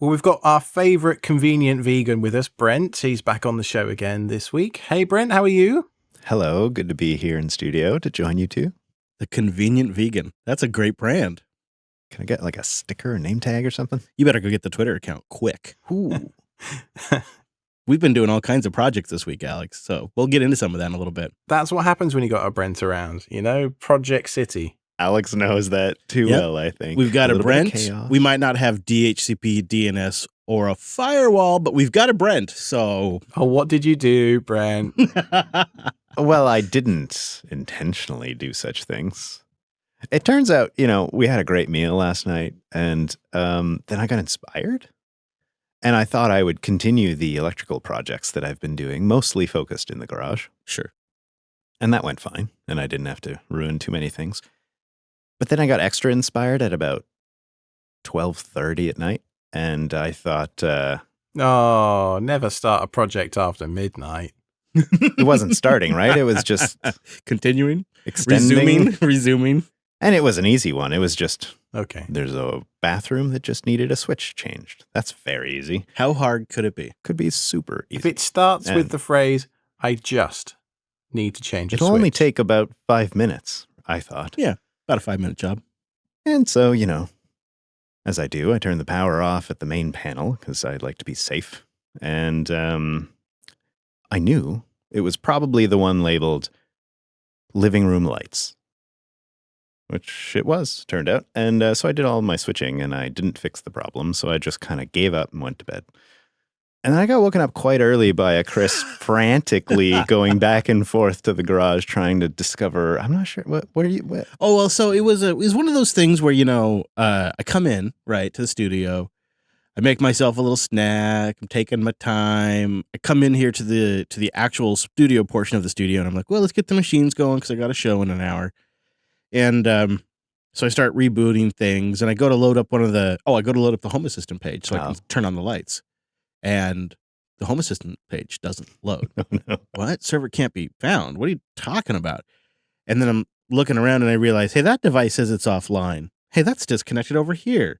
Well, we've got our favorite convenient vegan with us, Brent. He's back on the show again this week. Hey, Brent, how are you? Hello, good to be here in studio to join you two. The Convenient Vegan. That's a great brand. Can I get like a sticker or name tag or something? You better go get the Twitter account quick. Ooh. We've been doing all kinds of projects this week, Alex, so we'll get into some of that in a little bit. That's what happens when you got a Brent around, you know, Project City. Alex knows that too well, I think. We've got a Brent. We might not have DHCP, DNS, or a firewall, but we've got a Brent, so... Oh, what did you do, Brent? Well, I didn't intentionally do such things. It turns out, you know, we had a great meal last night, and then I got inspired. And I thought I would continue the electrical projects that I've been doing, mostly focused in the garage. Sure. And that went fine, and I didn't have to ruin too many things. But then I got extra inspired at about 12:30 at night, and I thought... oh, never start a project after midnight. It wasn't starting, right? It was just... Continuing? Extending. Resuming. And it was an easy one. It was just... Okay. There's a bathroom that just needed a switch changed. That's very easy. How hard could it be? Could be super easy. If it starts with the phrase, I just need to change a switch. It'll only take about 5 minutes, I thought. Yeah, about a 5-minute job. And so, you know, as I do, I turn the power off at the main panel because I like to be safe. And I knew it was probably the one labeled living room lights, which it was, turned out. And so I did all my switching and I didn't fix the problem. So I just kind of gave up and went to bed. And then I got woken up quite early by a Chris frantically going back and forth to the garage trying to discover, I'm not sure, what are you? What? Oh, well, so it was one of those things where, you know, I come in, right, to the studio. I make myself a little snack. I'm taking my time. I come in here to the actual studio portion of the studio, and I'm like, well, let's get the machines going because I got a show in an hour. And so I start rebooting things, and I go to load up the Home Assistant page so I can turn on the lights. And the Home Assistant page doesn't load. Oh, no. What? Server can't be found. What are you talking about? And then I'm looking around and I realize, hey, that device says it's offline. Hey, that's disconnected over here.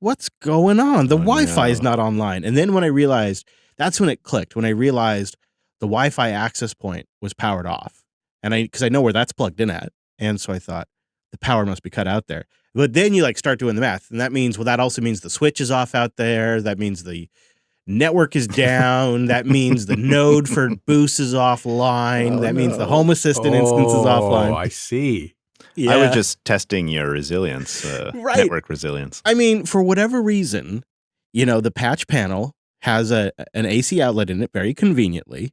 What's going on? The Wi-Fi is not online. And then when I realized, that's when it clicked. When I realized the Wi-Fi access point was powered off. And because I know where that's plugged in at. And so I thought, the power must be cut out there. But then you like start doing the math. And that means, well, that also means the switch is off out there. That means the network is down. That means the node for Boost is offline. That means the Home Assistant instance is offline. Oh, I see. Yeah. I was just testing your resilience, Right. network resilience. I mean, for whatever reason, you know, the patch panel has an AC outlet in it very conveniently,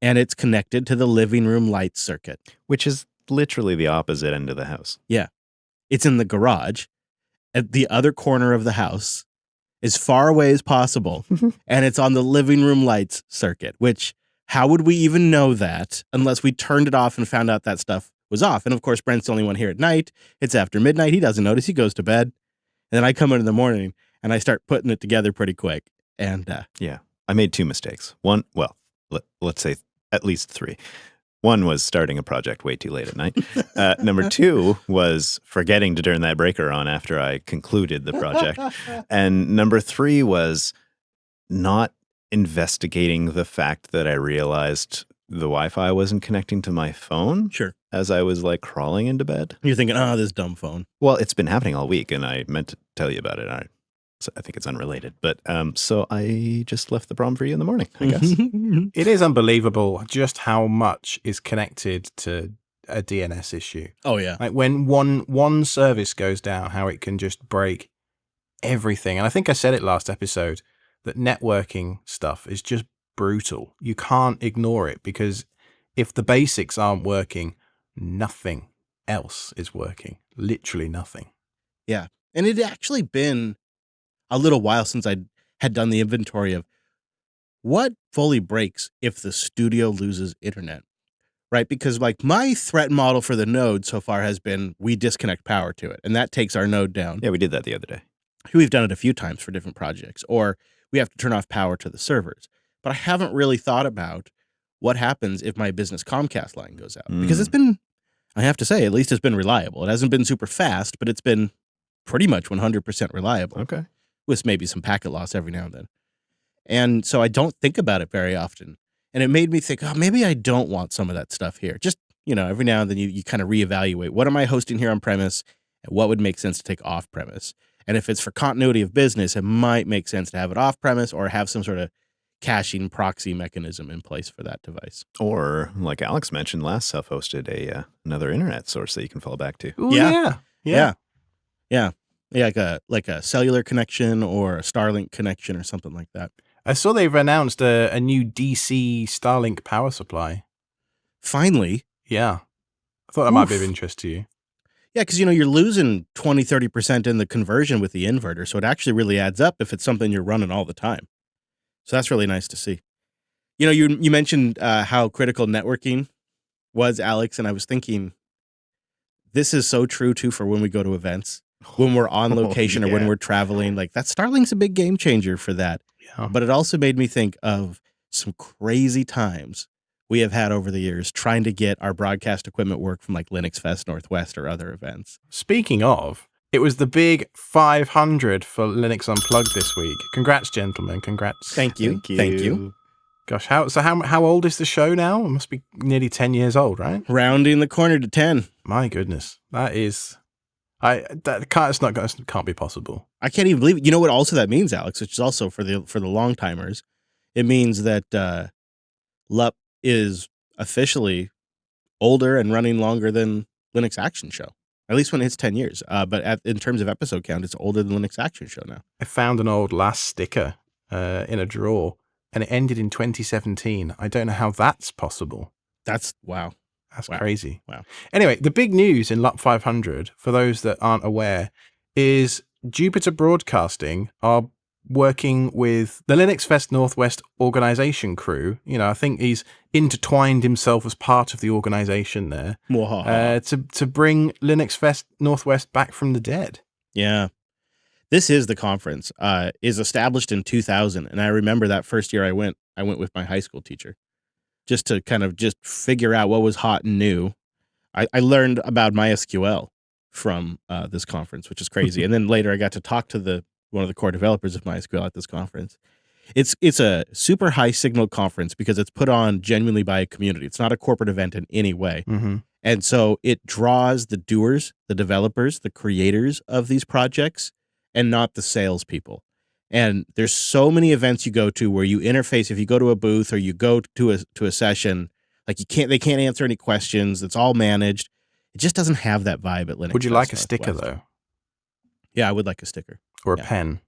and it's connected to the living room light circuit. Which is literally the opposite end of the house. Yeah. It's in the garage at the other corner of the house, as far away as possible, and it's on the living room lights circuit, which how would we even know that unless we turned it off and found out that stuff was off? And of course, Brent's the only one here at night. It's after midnight. He doesn't notice. He goes to bed. And then I come in the morning and I start putting it together pretty quick. And yeah, I made 2 mistakes. One, well, let's say at least 3. One was starting a project way too late at night. Number 2 was forgetting to turn that breaker on after I concluded the project. And number 3 was not investigating the fact that I realized the Wi-Fi wasn't connecting to my phone. Sure. As I was like crawling into bed. You're thinking, oh, this dumb phone. Well, it's been happening all week and I meant to tell you about it. I think it's unrelated, but so I just left the problem for you in the morning, I guess. It is unbelievable just how much is connected to a DNS issue. Oh, yeah. Like when one service goes down, how it can just break everything. And I think I said it last episode that networking stuff is just brutal. You can't ignore it because if the basics aren't working, nothing else is working. Literally nothing. Yeah. And it had actually been a little while since I had done the inventory of what fully breaks if the studio loses internet, right? Because like my threat model for the node so far has been we disconnect power to it, and that takes our node down. Yeah, we did that the other day. We've done it a few times for different projects, or we have to turn off power to the servers. But I haven't really thought about what happens if my business Comcast line goes out. Because it's been, I have to say, at least it's been reliable. It hasn't been super fast, but it's been pretty much 100% reliable. Okay. with maybe some packet loss every now and then. And so I don't think about it very often. And it made me think, oh, maybe I don't want some of that stuff here. Just, every now and then you kind of reevaluate, what am I hosting here on premise and what would make sense to take off premise? And if it's for continuity of business, it might make sense to have it off premise or have some sort of caching proxy mechanism in place for that device. Or, like Alex mentioned, last self-hosted another internet source that you can fall back to. Ooh, Yeah. yeah. Yeah, like a cellular connection or a Starlink connection or something like that. I saw they've announced a new DC Starlink power supply. Finally. Yeah. I thought that might be of interest to you. Yeah, because, you're losing 20, 30% in the conversion with the inverter. So it actually really adds up if it's something you're running all the time. So that's really nice to see. You mentioned how critical networking was, Alex, and I was thinking this is so true, too, for when we go to events, when we're on location or when we're traveling. Like, that Starlink's a big game changer for that. Yeah. But it also made me think of some crazy times we have had over the years trying to get our broadcast equipment work from like LinuxFest Northwest or other events. Speaking of, it was the big 500 for Linux Unplugged this week. Congrats, gentlemen. Congrats. Thank you. Thank you. Gosh, how old is the show now? It must be nearly 10 years old, right? Rounding the corner to 10. My goodness. That can't be possible. I can't even believe it. You know what also that means, Alex, which is also for the long timers. It means that LUP is officially older and running longer than Linux Action Show. At least when it hits 10 years. But in terms of episode count, it's older than Linux Action Show now. I found an old last sticker in a drawer, and it ended in 2017. I don't know how that's possible. That's wow. That's crazy. Wow. Anyway, the big news in LUP 500, for those that aren't aware, is Jupiter Broadcasting are working with the LinuxFest Northwest organization crew. I think he's intertwined himself as part of the organization there to bring LinuxFest Northwest back from the dead. Yeah. This is the conference. Is established in 2000. And I remember that first year I went with my high school teacher just to kind of just figure out what was hot and new. I learned about MySQL from this conference, which is crazy. And then later I got to talk to one of the core developers of MySQL at this conference. It's a super high signal conference because it's put on genuinely by a community. It's not a corporate event in any way. Mm-hmm. And so it draws the doers, the developers, the creators of these projects, and not the salespeople. And there's so many events you go to where you interface. If you go to a booth or you go to a session, like they can't answer any questions. It's all managed. It just doesn't have that vibe at Linux. Would you like a sticker though? Yeah, I would like a sticker. Or a pen?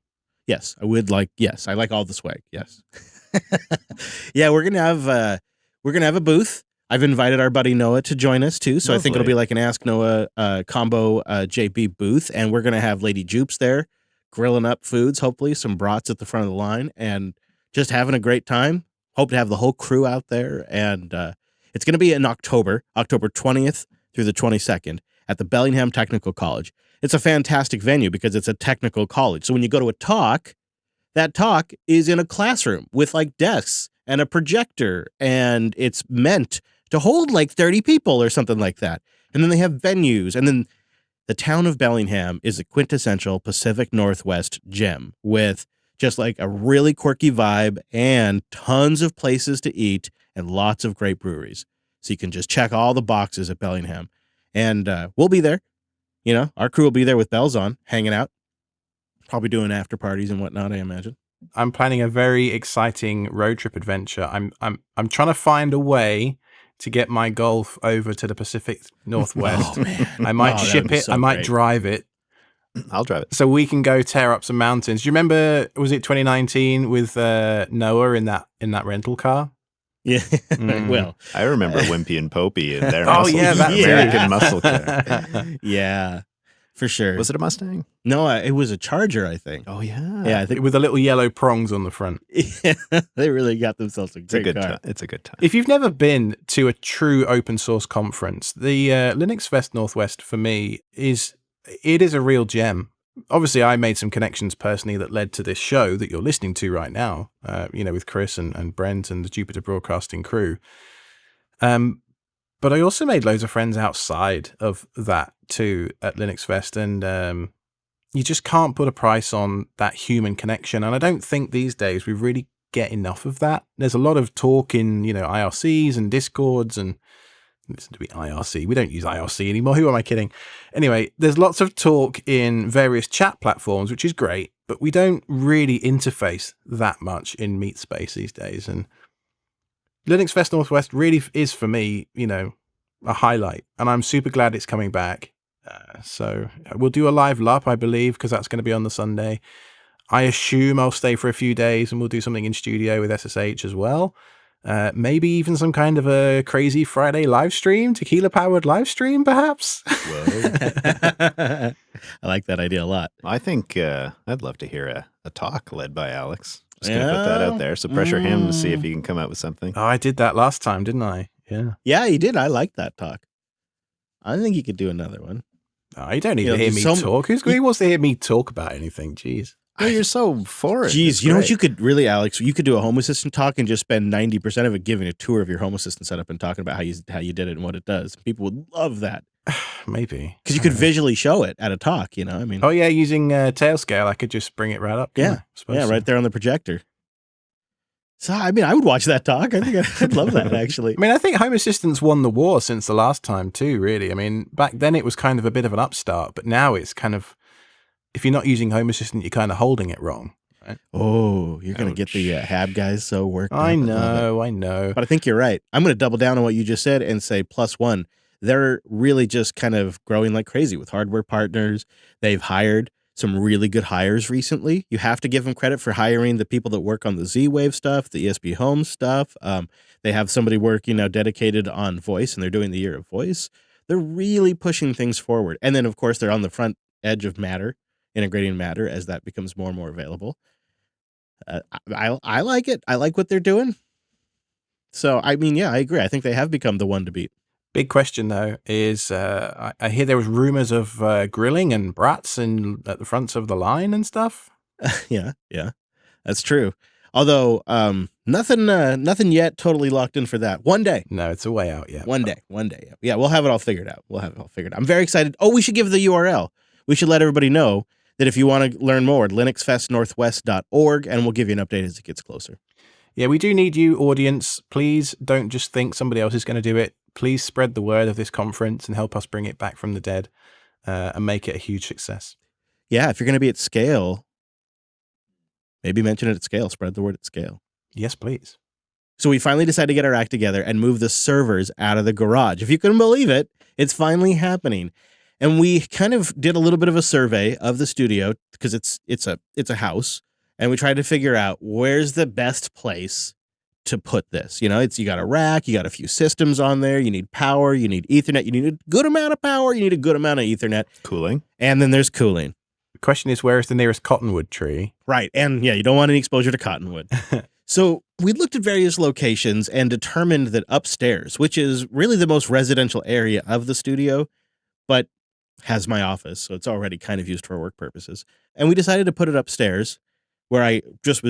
Yes, I would like. Yes, I like all the swag. Yes. Yeah, we're gonna have a booth. I've invited our buddy Noah to join us too, so I think it'll be like an Ask Noah combo JB booth, and we're gonna have Lady Jupes there, grilling up foods, hopefully some brats at the front of the line, and just having a great time. Hope to have the whole crew out there, and it's gonna be in October 20th through the 22nd at the Bellingham Technical College. It's a fantastic venue because it's a technical college. So when you go to a talk, that talk is in a classroom with like desks and a projector, and it's meant to hold like 30 people or something like that. And then they have venues. And then the town of Bellingham is a quintessential Pacific Northwest gem with just like a really quirky vibe and tons of places to eat and lots of great breweries. So you can just check all the boxes at Bellingham. And we'll be there. Our crew will be there with bells on, hanging out, probably doing after parties and whatnot, I imagine. I'm planning a very exciting road trip adventure. I'm trying to find a way to get my Golf over to the Pacific Northwest. Oh, man. I might ship it. So I might great. drive it. I'll drive it. So we can go tear up some mountains. Do you remember, was it 2019 with Noah in that rental car? Yeah. Well, I remember Wimpy and Popey and their American muscle car. Yeah, for sure. Was it a Mustang? No, it was a Charger, I think. Oh, yeah. Yeah, I think with the little yellow prongs on the front. they really got themselves a great car. It's a good time. If you've never been to a true open source conference, the LinuxFest Northwest for me is a real gem. Obviously, I made some connections personally that led to this show that you're listening to right now, with Chris and Brent and the Jupiter Broadcasting crew. But I also made loads of friends outside of that too at LinuxFest. And you just can't put a price on that human connection. And I don't think these days we really get enough of that. There's a lot of talk in, IRCs and Discords and listen to me, IRC. We don't use IRC anymore. Who am I kidding? Anyway, there's lots of talk in various chat platforms, which is great, but we don't really interface that much in meet space these days. And LinuxFest Northwest really is, for me, a highlight. And I'm super glad it's coming back. So we'll do a live LUP, I believe, because that's going to be on the Sunday. I assume I'll stay for a few days and we'll do something in studio with SSH as well. Maybe even some kind of a crazy Friday live stream, tequila-powered live stream, perhaps? Whoa. I like that idea a lot. I think I'd love to hear a talk led by Alex. Just going to put that out there. So pressure him to see if he can come out with something. Oh, I did that last time, didn't I? Yeah. Yeah, he did. I like that talk. I think he could do another one. Oh, you don't need to hear me talk. Who wants to hear me talk about anything? Jeez. Oh, you're so for it. Jeez, you know what you could really, Alex? You could do a Home Assistant talk and just spend 90% of it giving a tour of your Home Assistant setup and talking about how you did it and what it does. People would love that. Maybe. Because you could visually show it at a talk, I mean. Oh, yeah, using Tailscale, I could just bring it right up. Yeah, right there on the projector. So, I mean, I would watch that talk. I think I'd love that, actually. I mean, I think Home Assistant's won the war since the last time, too, really. I mean, back then it was kind of a bit of an upstart, but now it's kind of, if you're not using Home Assistant, you're kind of holding it wrong. Right? Oh, you're going to get the HAB guys so worked up. I know. But I think you're right. I'm going to double down on what you just said and say +1. They're really just kind of growing like crazy with hardware partners. They've hired some really good hires recently. You have to give them credit for hiring the people that work on the Z-Wave stuff, the ESP Home stuff. They have somebody working now dedicated on voice, and they're doing the year of voice. They're really pushing things forward. And then, of course, they're on the front edge of Matter, integrating Matter as that becomes more and more available. I like it. I like what they're doing. So, I mean, yeah, I agree. I think they have become the one to beat. Big question, though, is I hear there was rumors of grilling and brats at the fronts of the line and stuff. Yeah, that's true. Although nothing yet totally locked in for that. One day. No, it's a way out. Yeah. One day. Yeah, we'll have it all figured out. I'm very excited. Oh, we should give the URL. We should let everybody know that if you want to learn more, linuxfestnorthwest.org, and we'll give you an update as it gets closer. Yeah, we do need you, audience. Please don't just think somebody else is going to do it. Please spread the word of this conference and help us bring it back from the dead and make it a huge success. Yeah, if you're going to be at scale, maybe mention it at scale. Spread the word at scale. Yes, please. So we finally decided to get our act together and move the servers out of the garage. If you couldn't believe it, it's finally happening. And we kind of did a little bit of a survey of the studio because it's a house, and we tried to figure out where's the best place to put this. You got a rack, you got a few systems on there, you need power, you need Ethernet, you need a good amount of power, you need a good amount of Ethernet. Cooling. And then there's cooling. The question is, where is the nearest cottonwood tree? Right. And yeah, you don't want any exposure to cottonwood. So we looked at various locations and determined that upstairs, which is really the most residential area of the studio, but has my office, so it's already kind of used for work purposes. And we decided to put it upstairs where I just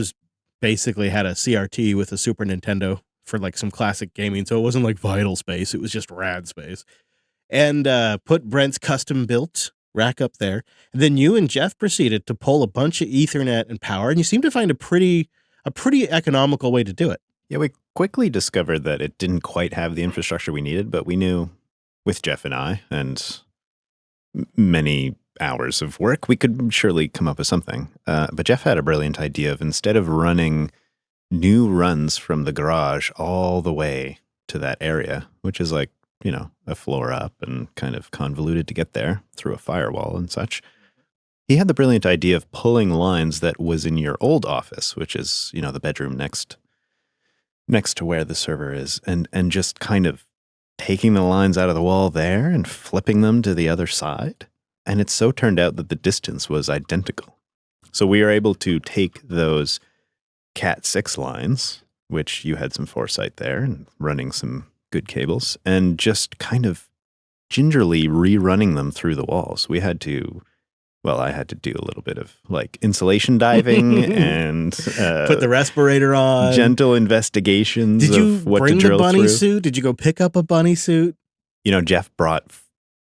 basically had a CRT with a Super Nintendo for like some classic gaming. So it wasn't like vital space. It was just rad space. And put Brent's custom built rack up there. And then you and Jeff proceeded to pull a bunch of Ethernet and power. And you seem to find a pretty economical way to do it. Yeah, we quickly discovered that it didn't quite have the infrastructure we needed, but we knew with Jeff and I and many hours of work, we could surely come up with something. But Jeff had a brilliant idea of, instead of running new runs from the garage all the way to that area, which is like, a floor up and kind of convoluted to get there through a firewall and such, he had the brilliant idea of pulling lines that was in your old office, which is, the bedroom next to where the server is, and just kind of taking the lines out of the wall there and flipping them to the other side. And it so turned out that the distance was identical. So we were able to take those Cat6 lines, which you had some foresight there and running some good cables, and just kind of gingerly rerunning them through the walls. I had to do a little bit of like insulation diving and put the respirator on, gentle investigations of what to drill through. Did you bring the bunny suit? Did you go pick up a bunny suit? Jeff brought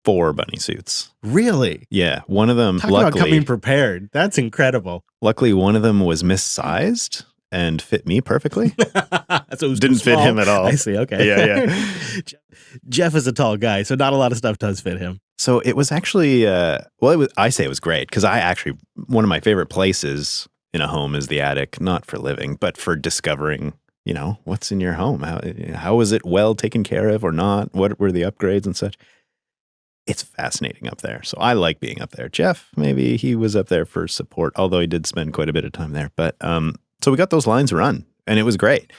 4 bunny suits. Really? Yeah, one of them, Talk about coming luckily, prepared. That's incredible. one of them was missized and fit me perfectly. So it was Didn't too fit small. him at all. I see. Okay. Yeah. Jeff is a tall guy, so not a lot of stuff does fit him. So it was actually, I say it was great because one of my favorite places in a home is the attic, not for living, but for discovering, what's in your home. How is it well taken care of or not? What were the upgrades and such? It's fascinating up there. So I like being up there. Jeff, maybe he was up there for support, although he did spend quite a bit of time there. But so we got those lines run and it was great.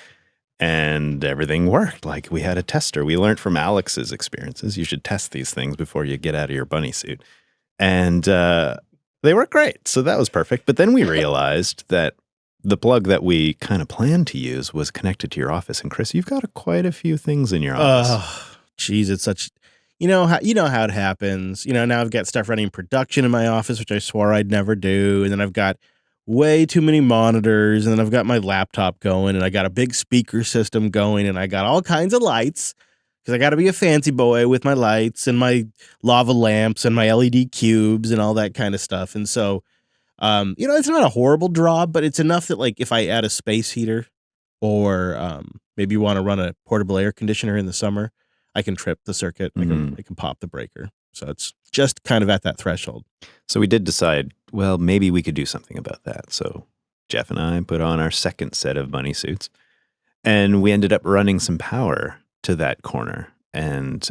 And everything worked. Like we had a tester. We learned from Alex's experiences. You should test these things before you get out of your bunny suit. And they worked great. So that was perfect. But then we realized that the plug that we kind of planned to use was connected to your office. And Chris, you've got quite a few things in your office. Oh, geez, it's such... You know how it happens. Now I've got stuff running in production in my office, which I swore I'd never do. And then I've got way too many monitors. And then I've got my laptop going. And I got a big speaker system going. And I got all kinds of lights. Because I got to be a fancy boy with my lights and my lava lamps and my LED cubes and all that kind of stuff. And so, it's not a horrible draw, but it's enough that, like, if I add a space heater or maybe you want to run a portable air conditioner in the summer, I can trip the circuit. I can pop the breaker. So it's just kind of at that threshold. So we did decide, well, maybe we could do something about that. So Jeff and I put on our second set of bunny suits, and we ended up running some power to that corner and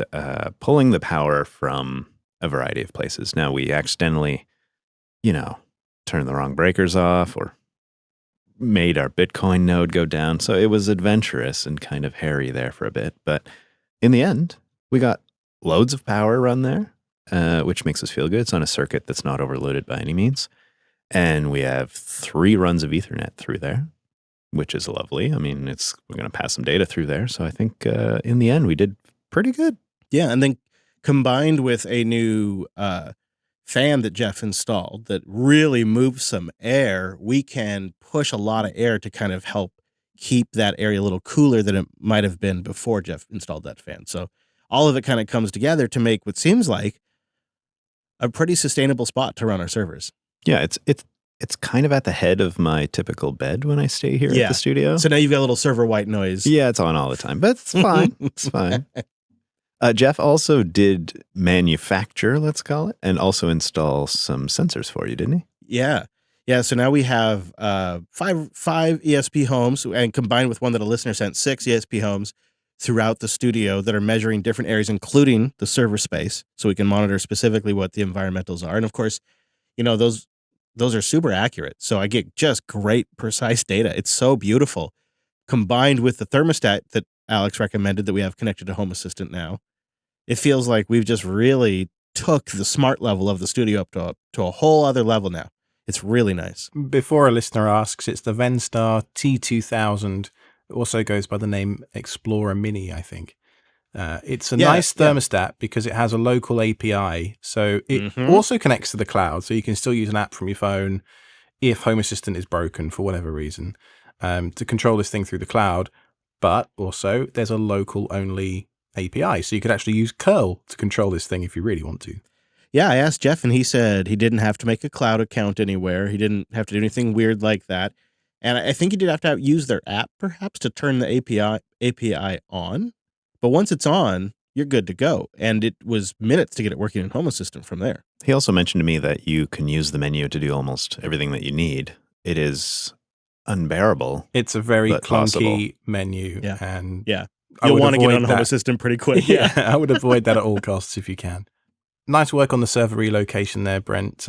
pulling the power from a variety of places. Now, we accidentally, turned the wrong breakers off or made our Bitcoin node go down. So it was adventurous and kind of hairy there for a bit. But in the end, we got loads of power run there, which makes us feel good. It's on a circuit that's not overloaded by any means. And we have 3 runs of Ethernet through there, which is lovely. I mean, we're going to pass some data through there. So I think in the end, we did pretty good. Yeah. And then combined with a new fan that Jeff installed that really moves some air, we can push a lot of air to kind of help keep that area a little cooler than it might have been before Jeff installed that fan. So all of it kind of comes together to make what seems like a pretty sustainable spot to run our servers. Yeah, it's kind of at the head of my typical bed when I stay here at the studio. So now you've got a little server white noise. Yeah, it's on all the time, but it's fine. It's fine. Jeff also did manufacture, let's call it, and also install some sensors for you, didn't he? Yeah. Yeah, so now we have five ESP homes, and combined with one that a listener sent, 6 ESP homes throughout the studio that are measuring different areas, including the server space, so we can monitor specifically what the environmentals are. And of course, those are super accurate. So I get just great, precise data. It's so beautiful. Combined with the thermostat that Alex recommended that we have connected to Home Assistant now, it feels like we've just really took the smart level of the studio up to a whole other level now. It's really nice. Before a listener asks, it's the Venstar T2000. It also goes by the name Explorer Mini, I think. It's a nice thermostat because it has a local API. So it also connects to the cloud. So you can still use an app from your phone if Home Assistant is broken for whatever reason to control this thing through the cloud. But also there's a local only API. So you could actually use curl to control this thing if you really want to. Yeah, I asked Jeff and he said he didn't have to make a cloud account anywhere. He didn't have to do anything weird like that. And I think he did have to use their app perhaps to turn the API on. But once it's on, you're good to go. And it was minutes to get it working in Home Assistant from there. He also mentioned to me that you can use the menu to do almost everything that you need. It is unbearable. It's a very clunky possible menu. Yeah. And you'll want to get on Home Assistant pretty quick. Yeah, I would avoid that at all costs if you can. Nice work on the server relocation there, Brent.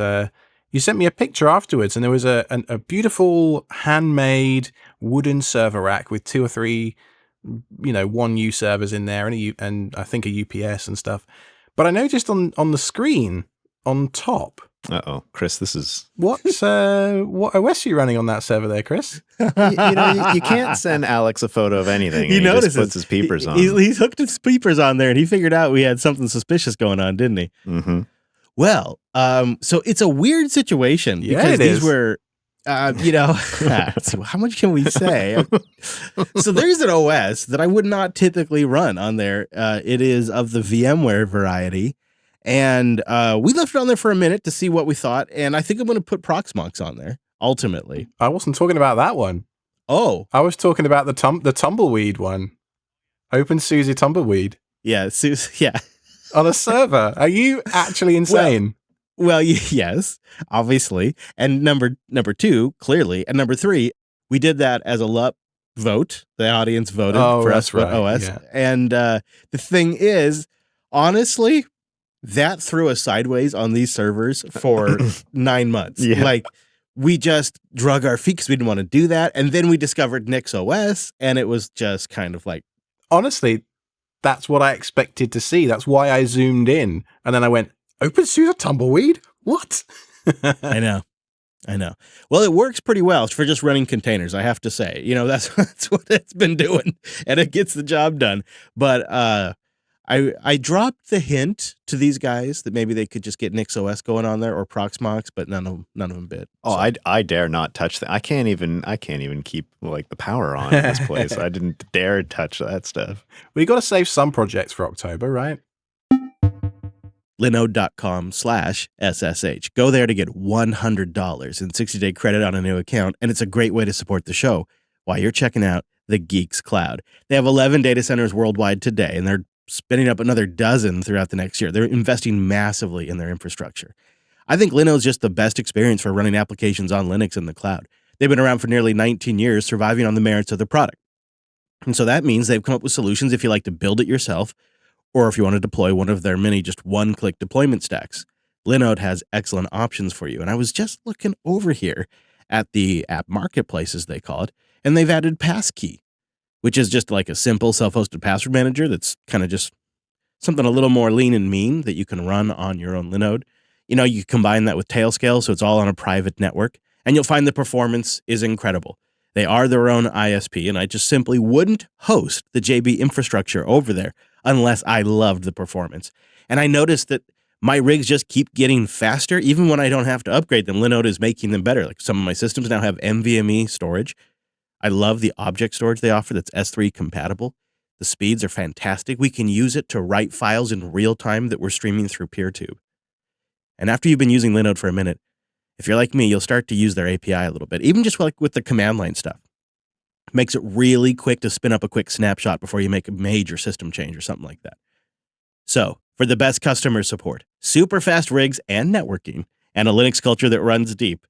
You sent me a picture afterwards, and there was a beautiful handmade wooden server rack with 2 or 3, 1U servers in there, and I think a UPS and stuff. But I noticed on the screen on top. Uh-oh, Chris, this is... What OS are you running on that server there, Chris? you can't send Alex a photo of anything. He notices. Just puts his peepers on. He's hooked his peepers on there, and he figured out we had something suspicious going on, didn't he? Mm-hmm. Well, so it's a weird situation because these were, how much can we say? So there's an OS that I would not typically run on there. It is of the VMware variety. And we left it on there for a minute to see what we thought. And I think I'm going to put Proxmox on there, ultimately. I wasn't talking about that one. Oh. I was talking about the tumbleweed one. OpenSUSE tumbleweed. Yeah. Yeah. On a server. Are you actually insane? Well, yes, obviously. And number two, clearly. And number three, we did that as a LUP vote. The audience voted for us what OS. Yeah. And the thing is, honestly, that threw us sideways on these servers for 9 months. Yeah. Like, we just drug our feet because we didn't want to do that. And then we discovered NixOS, and it was just kind of like... Honestly, that's what I expected to see. That's why I zoomed in. And then I went, OpenSUSE tumbleweed? What? I know. Well, it works pretty well for just running containers, I have to say. That's what it's been doing, and it gets the job done. But I dropped the hint to these guys that maybe they could just get NixOS going on there or Proxmox, but none of them bid. Oh, so. I dare not touch that. I can't even keep like the power on in this place. I didn't dare touch that stuff. We got to save some projects for October, right? Linode.com/SSH. Go there to get $100 in 60-day credit on a new account, and it's a great way to support the show while you're checking out the Geeks Cloud. They have 11 data centers worldwide today, and they're spinning up another dozen throughout the next year. They're investing massively in their infrastructure. I think Linode's just the best experience for running applications on Linux in the cloud. They've been around for nearly 19 years, surviving on the merits of their product. And so that means they've come up with solutions if you like to build it yourself, or if you want to deploy one of their many just one-click deployment stacks. Linode has excellent options for you. And I was just looking over here at the app marketplace, as they call it, and they've added Passkey, which is just like a simple self-hosted password manager that's kind of just something a little more lean and mean that you can run on your own Linode. You combine that with Tailscale, so it's all on a private network, and you'll find the performance is incredible. They are their own ISP, and I just simply wouldn't host the JB infrastructure over there unless I loved the performance. And I noticed that my rigs just keep getting faster, even when I don't have to upgrade them. Linode is making them better. Like some of my systems now have NVMe storage. I love the object storage they offer that's S3 compatible. The speeds are fantastic. We can use it to write files in real time that we're streaming through PeerTube. And after you've been using Linode for a minute, if you're like me, you'll start to use their API a little bit, even just like with the command line stuff. It makes it really quick to spin up a quick snapshot before you make a major system change or something like that. So, for the best customer support, super fast rigs and networking, and a Linux culture that runs deep,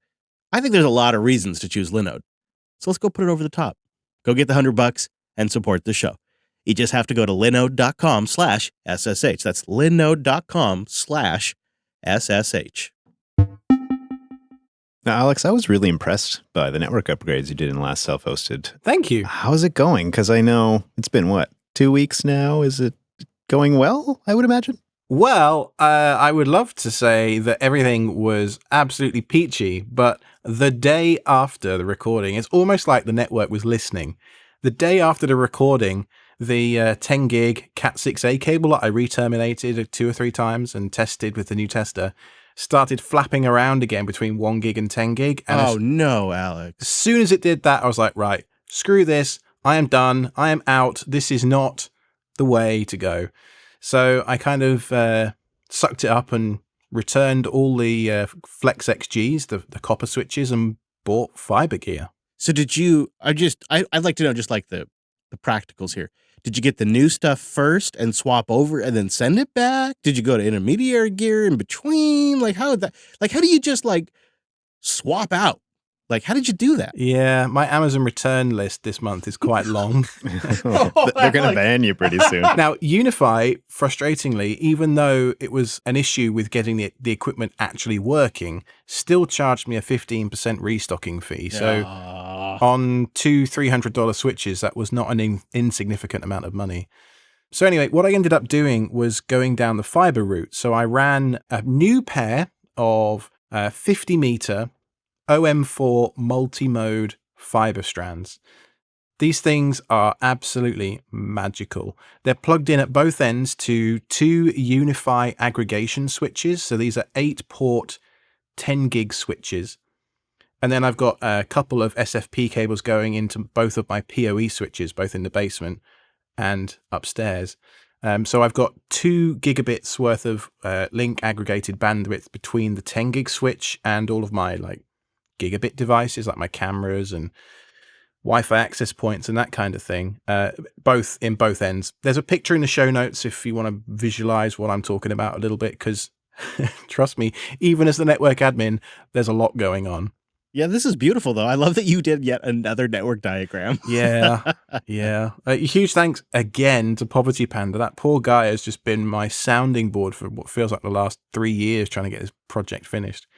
I think there's a lot of reasons to choose Linode. So let's go put it over the top. Go get the $100 and support the show. You just have to go to linode.com/SSH. That's linode.com/SSH. Now, Alex, I was really impressed by the network upgrades you did in last self-hosted. Thank you. How's it going? Because I know it's been, 2 weeks now? Is it going well, I would imagine? Well, I would love to say that everything was absolutely peachy, but the day after the recording, it's almost like the network was listening. The day after the recording, the 10 gig Cat6a cable that I re-terminated 2 or 3 times and tested with the new tester started flapping around again between 1 gig and 10 gig. And no, Alex. As soon as it did that, I was like, right, screw this. I am done. I am out. This is not the way to go. So I kind of sucked it up and returned all the Flex XGs, the copper switches, and bought fiber gear. So did you, I'd like to know just like the practicals here. Did you get the new stuff first and swap over and then send it back? Did you go to intermediary gear in between? Like how do you just like swap out? Like, how did you do that? Yeah, my Amazon return list this month is quite long. They're going to ban you pretty soon. Now, Unify, frustratingly, even though it was an issue with getting the equipment actually working, still charged me a 15% restocking fee. So on 2 $300 switches, that was not an insignificant amount of money. So anyway, what I ended up doing was going down the fiber route. So I ran a new pair of 50-meter OM4 multi-mode fiber strands. These things are absolutely magical. They're plugged in at both ends to 2 Unify aggregation switches. So these are 8-port 10 gig switches. And then I've got a couple of SFP cables going into both of my PoE switches, both in the basement and upstairs. So I've got 2 gigabits worth of link aggregated bandwidth between the 10 gig switch and all of my like gigabit devices, like my cameras and Wi-Fi access points and that kind of thing, both in both ends. There's a picture in the show notes if you want to visualize what I'm talking about a little bit, because trust me, even as the network admin, there's a lot going on. Yeah, this is beautiful, though. I love that you did yet another network diagram. Yeah. Huge thanks again to Poverty Panda. That poor guy has just been my sounding board for what feels like the last 3 years trying to get this project finished.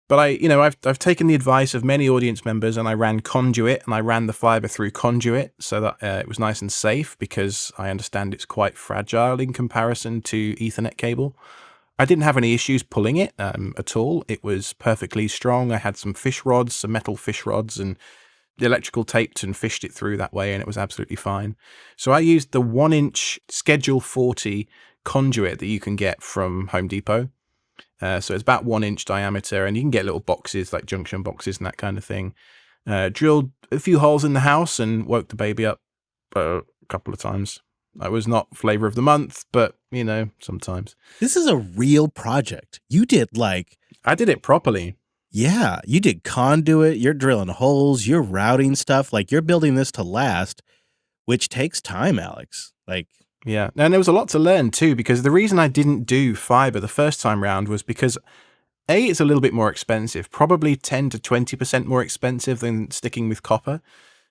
But I've taken the advice of many audience members, and I ran Conduit, and I ran the fiber through Conduit so that it was nice and safe, because I understand it's quite fragile in comparison to Ethernet cable. I didn't have any issues pulling it at all. It was perfectly strong. I had some fish rods, some metal fish rods, and the electrical taped and fished it through that way, and it was absolutely fine. So I used the 1-inch Schedule 40 conduit that you can get from Home Depot. So it's about 1-inch diameter, and you can get little boxes like junction boxes and that kind of thing. Drilled a few holes in the house and woke the baby up a couple of times. I was not flavor of the month, but sometimes. This is a real project. You did I did it properly. Yeah, you did conduit, you're drilling holes, you're routing stuff, you're building this to last, which takes time, Alex. Yeah, and there was a lot to learn too, because the reason I didn't do fiber the first time round was because A, it's a little bit more expensive, probably 10 to 20% more expensive than sticking with copper.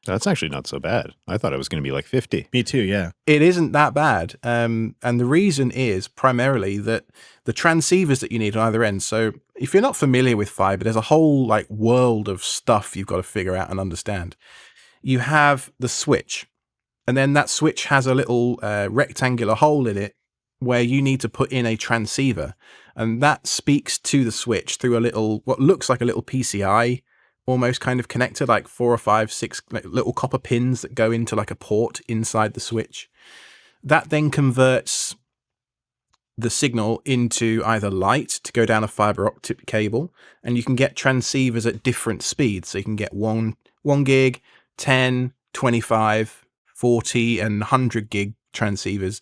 That's actually not so bad. I thought it was going to be like 50. Me too, yeah. It isn't that bad. And the reason is primarily that the transceivers that you need on either end. So if you're not familiar with fiber, there's a whole world of stuff you've got to figure out and understand. You have the switch, and then that switch has a little rectangular hole in it where you need to put in a transceiver. And that speaks to the switch through what looks like a little PCI almost kind of connector, 4 or 5, 6 little copper pins that go into a port inside the switch. That then converts the signal into either light to go down a fiber optic cable, and you can get transceivers at different speeds. So you can get 1 gig, 10, 25, 40, and 100 gig transceivers,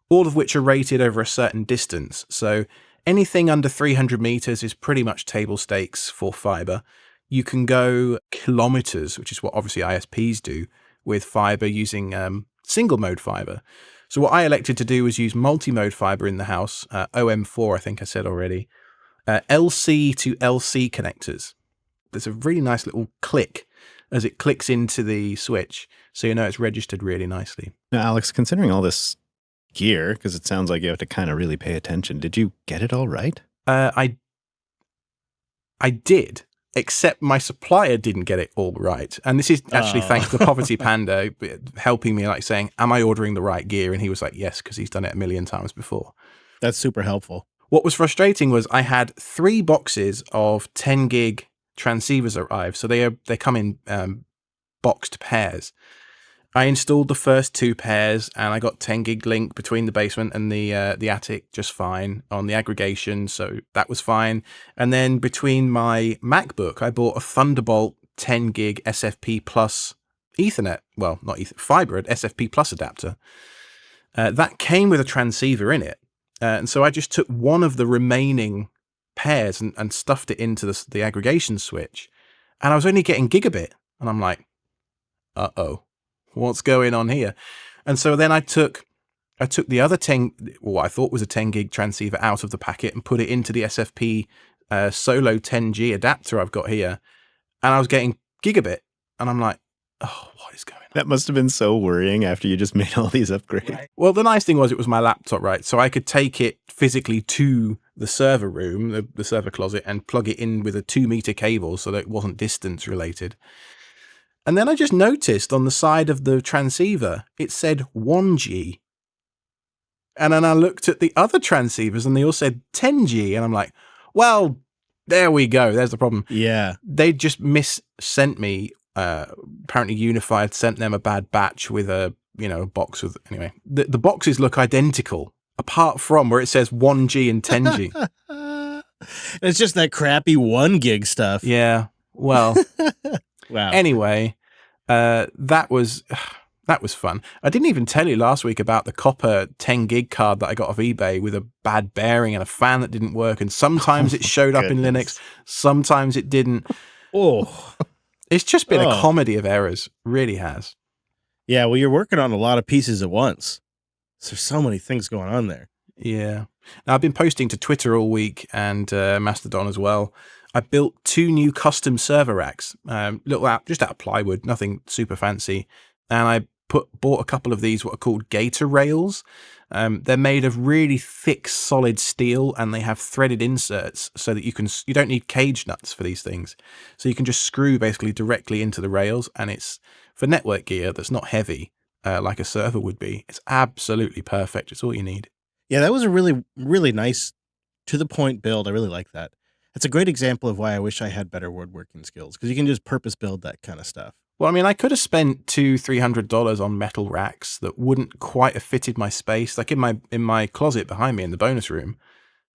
all of which are rated over a certain distance. So anything under 300 meters is pretty much table stakes for fiber. You can go kilometers, which is what obviously ISPs do with fiber using single mode fiber. So what I elected to do was use multi-mode fiber in the house, OM4, I think I said already, LC to LC connectors. There's a really nice little click as it clicks into the switch, so it's registered really nicely. Now, Alex, considering all this gear, because it sounds like you have to kind of really pay attention, did you get it all right? I did. Except my supplier didn't get it all right. And this is actually thanks to Poverty Panda helping me, saying, am I ordering the right gear? And he was like, yes, because he's done it a million times before. That's super helpful. What was frustrating was I had 3 boxes of 10 gig transceivers arrive. So they come in boxed pairs. I installed the first 2 pairs, and I got 10 gig link between the basement and the attic just fine on the aggregation, so that was fine. And then between my MacBook, I bought a Thunderbolt 10 gig SFP Plus Ethernet, well, not Ethernet, fiber, SFP Plus adapter. That came with a transceiver in it, and so I just took one of the remaining pairs and stuffed it into the aggregation switch, and I was only getting gigabit, and I'm like, uh-oh. What's going on here? And so then I took the other 10, what I thought was a 10 gig transceiver out of the packet and put it into the SFP Solo 10G adapter I've got here. And I was getting gigabit. And I'm like, oh, what is going on? That must have been so worrying after you just made all these upgrades. Right. Well, the nice thing was it was my laptop, right? So I could take it physically to the server room, the server closet, and plug it in with a 2-meter cable so that it wasn't distance related. And then I just noticed on the side of the transceiver, it said 1G. And then I looked at the other transceivers and they all said 10G. And I'm like, well, there we go. There's the problem. Yeah. They just sent me, apparently Unified sent them a bad batch with a, box with, anyway. The boxes look identical, apart from where it says 1G and 10G. It's just that crappy 1 gig stuff. Yeah. Well... Wow. Anyway, that was That was fun. I didn't even tell you last week about the copper 10 gig card that I got off eBay with a bad bearing and a fan that didn't work. And sometimes it showed up in Linux, sometimes it didn't. Oh, it's just been a comedy of errors. Really has. Yeah, well, you're working on a lot of pieces at once. So there's so many things going on there. Yeah. Now, I've been posting to Twitter all week and Mastodon as well. I built 2 new custom server racks, just out of plywood, nothing super fancy. And I bought a couple of these, what are called gator rails. They're made of really thick, solid steel, and they have threaded inserts so that you don't need cage nuts for these things. So you can just screw basically directly into the rails, and it's for network gear that's not heavy like a server would be. It's absolutely perfect. It's all you need. Yeah, that was a really, really nice, to the point build. I really like that. It's a great example of why I wish I had better woodworking skills, because you can just purpose build that kind of stuff. Well, I mean, I could have spent $200-300 on metal racks that wouldn't quite have fitted my space. Like in my closet behind me in the bonus room,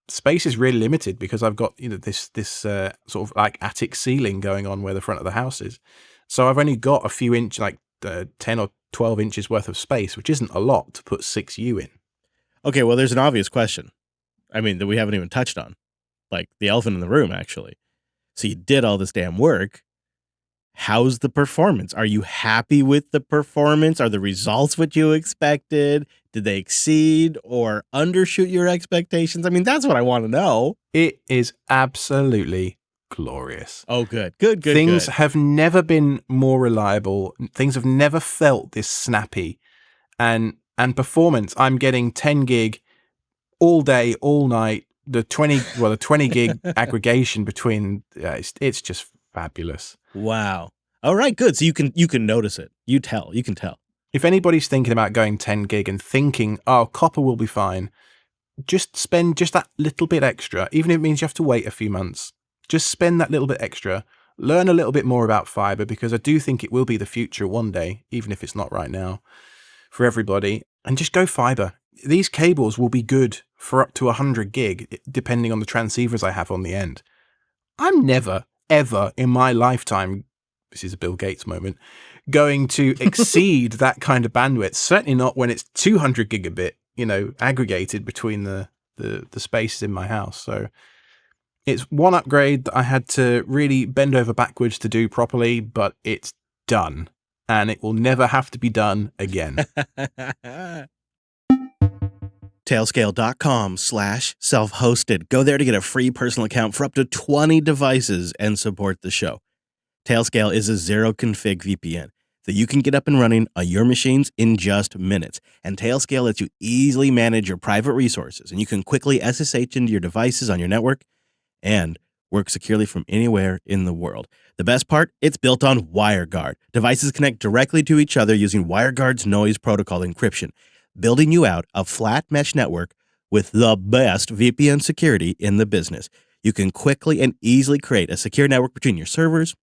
space is really limited because I've got this sort of like attic ceiling going on where the front of the house is. So I've only got a few inch, like 10 or 12 inches worth of space, which isn't a lot to put 6U in. Okay, well, there's an obvious question. I mean, that we haven't even touched on, like the elephant in the room, actually. So you did all this damn work. How's the performance? Are you happy with the performance? Are the results what you expected? Did they exceed or undershoot your expectations? I mean, that's what I want to know. It is absolutely glorious. Oh, good. Things have never been more reliable. Things have never felt this snappy. And performance, I'm getting 10 gig all day, all night. The 20 gig aggregation between, it's just fabulous. Wow. All right, good. So you can notice it. You can tell. If anybody's thinking about going 10 gig and thinking, oh, copper will be fine, just spend just that little bit extra, even if it means you have to wait a few months. Just spend that little bit extra. Learn a little bit more about fiber, because I do think it will be the future one day, even if it's not right now, for everybody. And just go fiber. These cables will be good for up to 100 gig, depending on the transceivers I have on the end. I'm never, ever in my lifetime, this is a Bill Gates moment, going to exceed that kind of bandwidth. Certainly not when it's 200 gigabit, aggregated between the spaces in my house. So it's one upgrade that I had to really bend over backwards to do properly, but it's done. And it will never have to be done again. Tailscale.com/self-hosted. Go there to get a free personal account for up to 20 devices and support the show. Tailscale is a zero config VPN that you can get up and running on your machines in just minutes. And Tailscale lets you easily manage your private resources, and you can quickly SSH into your devices on your network and work securely from anywhere in the world. The best part, it's built on WireGuard. Devices connect directly to each other using WireGuard's noise protocol encryption, building you out a flat mesh network with the best VPN security in the business. You can quickly and easily create a secure network between your servers,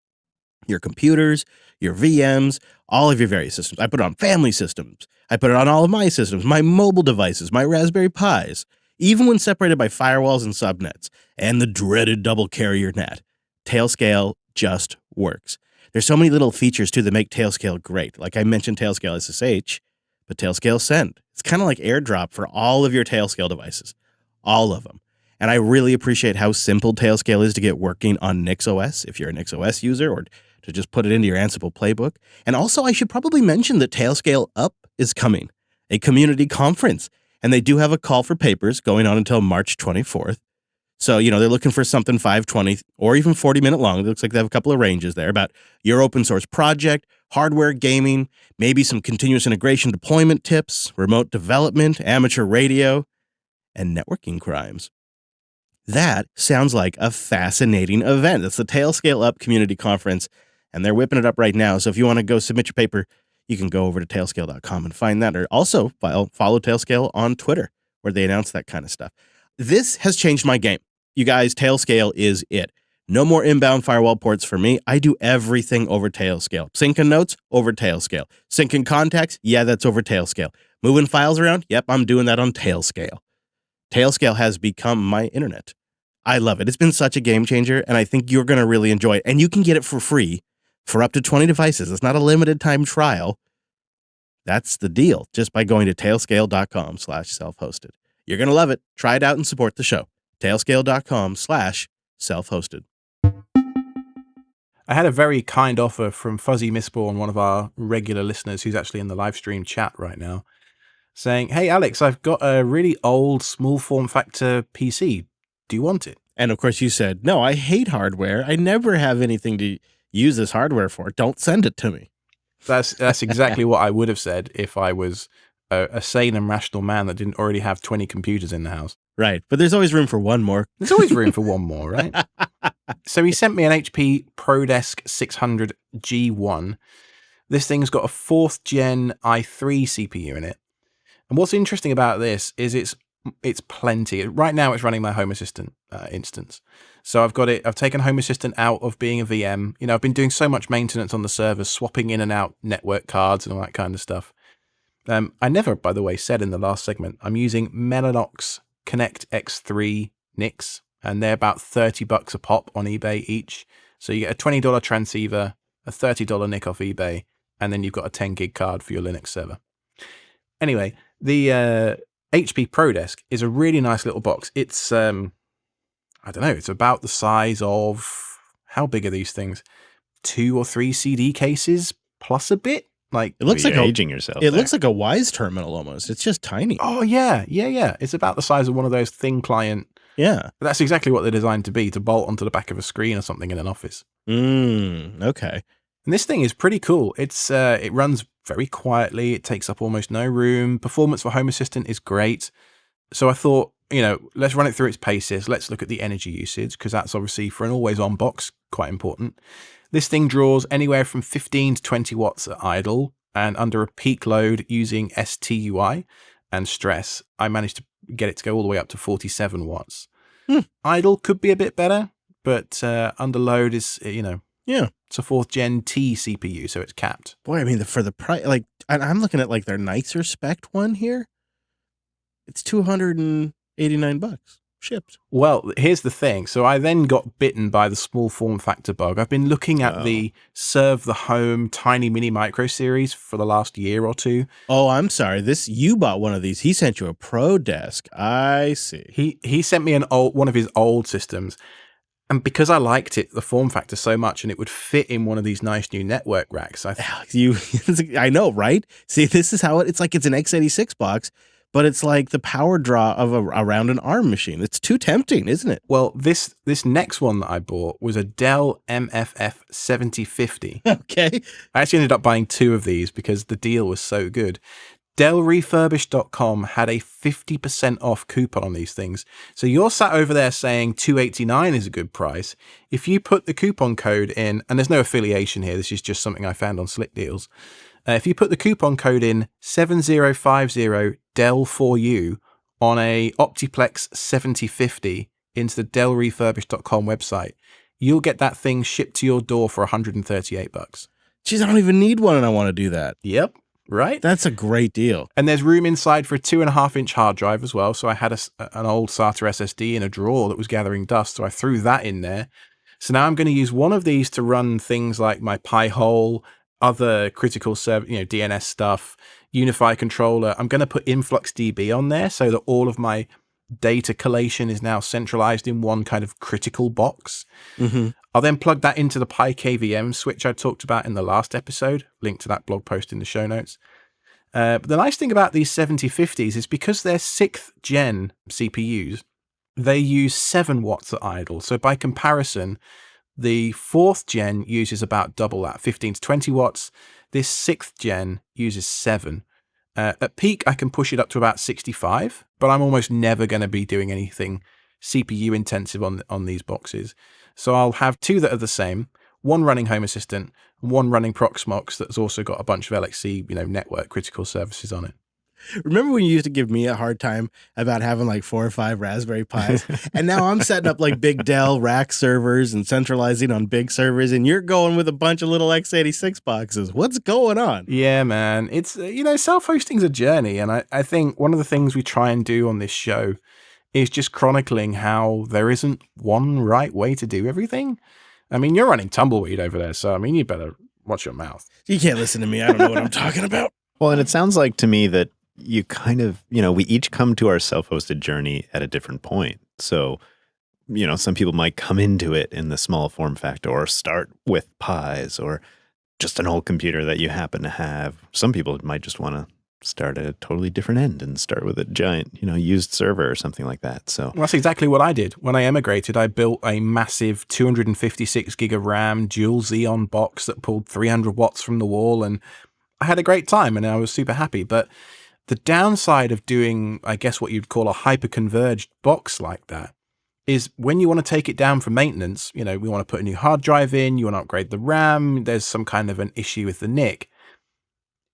your computers, your VMs, all of your various systems. I put it on family systems. I put it on all of my systems, my mobile devices, my Raspberry Pis, even when separated by firewalls and subnets, and the dreaded double carrier net. Tailscale just works. There's so many little features, too, that make Tailscale great. Like I mentioned Tailscale SSH, but Tailscale Send. It's kind of like AirDrop for all of your Tailscale devices. All of them. And I really appreciate how simple Tailscale is to get working on NixOS, if you're a NixOS user, or to just put it into your Ansible playbook. And also, I should probably mention that Tailscale Up is coming, a community conference. And they do have a call for papers going on until March 24th. So, they're looking for something 5-20 or even 40-minute long. It looks like they have a couple of ranges there about your open source project, hardware gaming, maybe some continuous integration deployment tips, remote development, amateur radio, and networking crimes. That sounds like a fascinating event. It's the Tailscale Up Community Conference, and they're whipping it up right now. So if you want to go submit your paper, you can go over to tailscale.com and find that. Or also follow Tailscale on Twitter, where they announce that kind of stuff. This has changed my game. You guys, Tailscale is it. No more inbound firewall ports for me. I do everything over Tailscale. Syncing notes, over Tailscale. Syncing contacts, yeah, that's over Tailscale. Moving files around, yep, I'm doing that on Tailscale. Tailscale has become my internet. I love it. It's been such a game changer, and I think you're going to really enjoy it. And you can get it for free for up to 20 devices. It's not a limited time trial. That's the deal, just by going to tailscale.com/self-hosted. You're going to love it. Try it out and support the show. tailscale.com/self-hosted. I had a very kind offer from Fuzzy Mistborn, one of our regular listeners who's actually in the live stream chat right now, saying, "Hey, Alex, I've got a really old small form factor PC. Do you want it?" And of course you said, no, I hate hardware. I never have anything to use this hardware for. Don't send it to me. That's exactly what I would have said if I was a sane and rational man that didn't already have 20 computers in the house. Right. But there's always room for one more. There's always room for one more, right? So he sent me an HP ProDesk 600 G1. This thing's got a 4th gen i3 CPU in it. And what's interesting about this is it's plenty. Right now it's running my Home Assistant instance. So I've taken Home Assistant out of being a VM. You know, I've been doing so much maintenance on the servers, swapping in and out network cards and all that kind of stuff. I never, by the way, said in the last segment, I'm using Mellanox Connect X3 NICs, and they're about $30 a pop on eBay each. So you get a $20 transceiver, a $30 NIC off eBay, and then you've got a 10 gig card for your Linux server. Anyway, the HP ProDesk is a really nice little box. It's, I don't know, it's about the size of, how big are these things? 2 or 3 CD cases plus a bit. Like, it looks like aging yourself. It looks like a Wise terminal almost. It's just tiny. Oh yeah. It's about the size of one of those thin client. Yeah. That's exactly what they're designed to be, to bolt onto the back of a screen or something in an office. Okay. And this thing is pretty cool. It's it runs very quietly. It takes up almost no room. Performance for Home Assistant is great. So I thought, you know, let's run it through its paces. Let's look at the energy usage, because that's obviously, for an always-on box, quite important. This thing draws anywhere from 15 to 20 watts at idle, and under a peak load using STUI and stress, I managed to get it to go all the way up to 47 watts. Idle could be a bit better, but under load is, you know, it's a 4th gen T CPU, so it's capped. Boy, I mean, for the price, like, I'm looking at like their nicer spec one here. It's $289 shipped. Well, here's the thing. So I then got bitten by the small form factor bug. I've been looking at the Serve the Home Tiny Mini Micro series for the last year or two. Oh, I'm sorry. You bought one of these. He sent you a ProDesk. I see. He sent me one of his old systems. And because I liked it, the form factor so much, and it would fit in one of these nice new network racks. I know, right? See, this is how it's like it's an x86 box, but it's like the power draw of around an ARM machine. It's too tempting, isn't it? Well, this next one that I bought was a Dell MFF 7050. Okay. I actually ended up buying 2 of these because the deal was so good. DellRefurbished.com had a 50% off coupon on these things. So you're sat over there saying $289 is a good price. If you put the coupon code in, and there's no affiliation here, this is just something I found on Slick Deals. If you put the coupon code in 7050 Dell4U on a Optiplex 7050 into the DellRefurbished.com website, you'll get that thing shipped to your door for $138. Jeez, I don't even need one and I want to do that. Yep. Right? That's a great deal. And there's room inside for a 2.5-inch hard drive as well. So I had an old SATA SSD in a drawer that was gathering dust. So I threw that in there. So now I'm going to use one of these to run things like my Pi-hole, other critical DNS stuff, Unify controller. I'm going to put InfluxDB on there so that all of my data collation is now centralized in one kind of critical box. Mm-hmm. I'll then plug that into the PiKVM switch I talked about in the last episode. Link to that blog post in the show notes. But the nice thing about these 7050s is because they're 6th gen CPUs, they use 7 watts at idle. So by comparison, the 4th gen uses about double that, 15 to 20 watts. This 6th gen uses 7. At peak, I can push it up to about 65, but I'm almost never going to be doing anything CPU intensive on these boxes. So I'll have 2 that are the same, one running Home Assistant, and one running Proxmox that's also got a bunch of LXC, network critical services on it. Remember when you used to give me a hard time about having like 4 or 5 Raspberry Pis? And now I'm setting up like big Dell rack servers and centralizing on big servers, and you're going with a bunch of little x86 boxes. What's going on? Yeah, man. It's, self-hosting's a journey. And I think one of the things we try and do on this show is just chronicling how there isn't one right way to do everything. I mean, you're running Tumbleweed over there, so, you better watch your mouth. You can't listen to me. I don't know what I'm talking about. Well, and it sounds like to me that you kind of, we each come to our self-hosted journey at a different point. So, some people might come into it in the small form factor or start with Pies or just an old computer that you happen to have. Some people might just want to start at a totally different end and start with a giant, used server or something like that. So Well, that's exactly what I did. When I emigrated, I built a massive 256 gig of RAM dual Xeon box that pulled 300 watts from the wall, and I had a great time and I was super happy. But the downside of doing, I guess, what you'd call a hyper-converged box like that is when you want to take it down for maintenance, we want to put a new hard drive in, you want to upgrade the RAM, there's some kind of an issue with the NIC.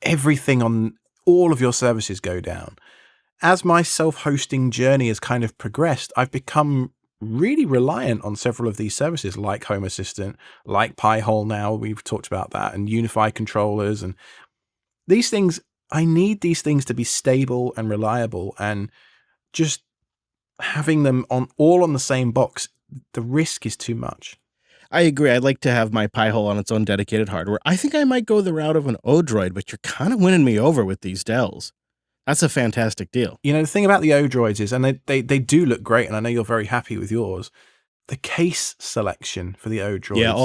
Everything on all of your services go down. As my self-hosting journey has kind of progressed, I've become really reliant on several of these services like Home Assistant, like Pi-hole now, we've talked about that, and Unify controllers. And these things, I need these things to be stable and reliable, and just having them all on the same box, the risk is too much. I agree. I'd like to have my Pi-hole on its own dedicated hardware. I think I might go the route of an Odroid, but you're kind of winning me over with these Dells. That's a fantastic deal. The thing about the Odroids is, and they do look great, and I know you're very happy with yours, the case selection for the Odroids. Yeah,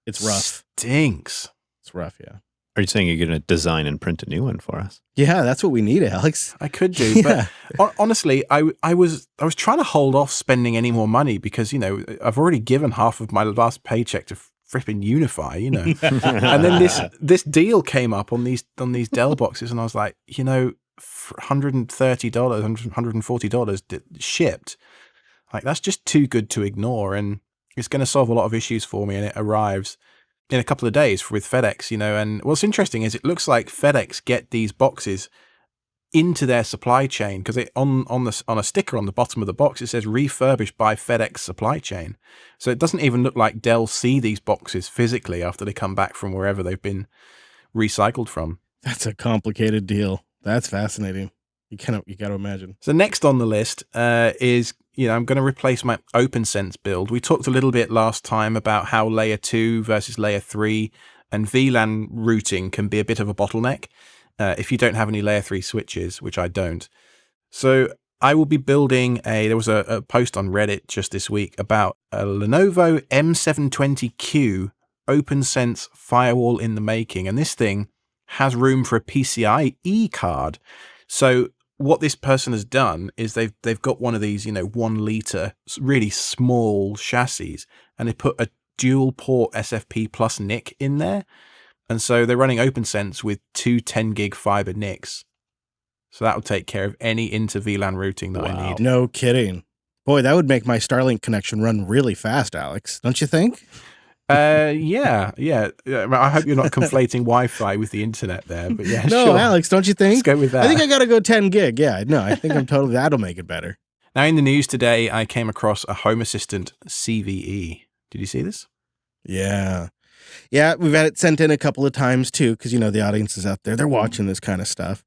it's rough. Stinks. It's rough, yeah. are you saying you're going to design and print a new one for us? Yeah, that's what we need, Alex. I could do, but honestly, I was trying to hold off spending any more money because, I've already given half of my last paycheck to fripping Unify, and then this deal came up on these Dell boxes, and I was like, $130, $140 shipped. Like, that's just too good to ignore, and it's going to solve a lot of issues for me, and it arrives in a couple of days with FedEx, and what's interesting is it looks like FedEx get these boxes into their supply chain because on a sticker on the bottom of the box, it says refurbished by FedEx supply chain. So it doesn't even look like Dell see these boxes physically after they come back from wherever they've been recycled from. That's a complicated deal. That's fascinating. You got to imagine. So next on the list is, I'm going to replace my OpenSense build. We talked a little bit last time about how layer 2 versus layer 3 and VLAN routing can be a bit of a bottleneck if you don't have any layer 3 switches, which I don't. So I will be building there was a post on Reddit just this week about a Lenovo M720Q OpenSense firewall in the making. And this thing has room for a PCIe card. So what this person has done is they've got one of these, 1 liter, really small chassis, and they put a dual port SFP plus NIC in there. And so they're running OpenSense with 2 10 gig fiber NICs. So that will take care of any inter VLAN routing that I need. No kidding. Boy, that would make my Starlink connection run really fast, Alex. Don't you think? Yeah. I hope you're not conflating Wi-Fi with the internet there, but yeah, no, sure. Alex, don't you think? Let's go with that. I think I got to go 10 gig. Yeah, no, I think that'll make it better. Now, in the news today, I came across a Home Assistant CVE. Did you see this? Yeah. Yeah, we've had it sent in a couple of times too, because, the audience is out there. They're watching this kind of stuff.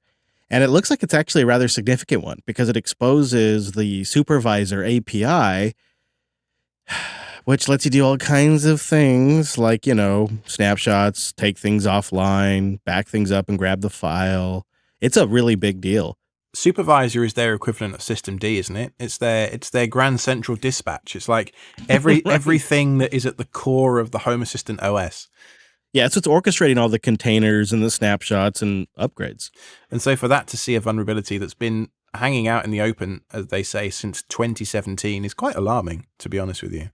And it looks like it's actually a rather significant one because it exposes the supervisor API, which lets you do all kinds of things like, snapshots, take things offline, back things up and grab the file. It's a really big deal. Supervisor is their equivalent of System D, isn't it? It's their Grand Central Dispatch. It's like everything that is at the core of the Home Assistant OS. Yeah, it's what's orchestrating all the containers and the snapshots and upgrades. And so for that to see a vulnerability that's been hanging out in the open, as they say, since 2017 is quite alarming, to be honest with you.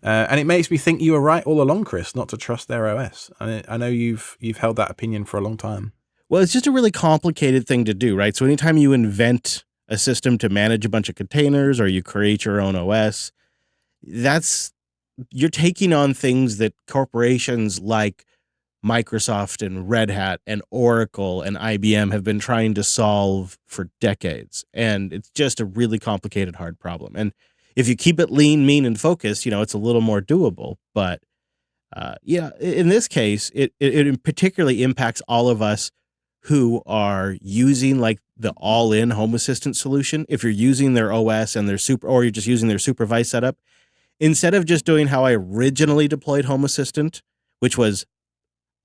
And it makes me think you were right all along, Chris, not to trust their OS. I know you've held that opinion for a long time. Well, it's just a really complicated thing to do, right? So anytime you invent a system to manage a bunch of containers or you create your own OS, you're taking on things that corporations like Microsoft and Red Hat and Oracle and IBM have been trying to solve for decades. And it's just a really complicated, hard problem. And if you keep it lean, mean, and focused, it's a little more doable. But in this case, it particularly impacts all of us who are using like the all-in Home Assistant solution. If you're using their OS and or you're just using their supervised setup, instead of just doing how I originally deployed Home Assistant, which was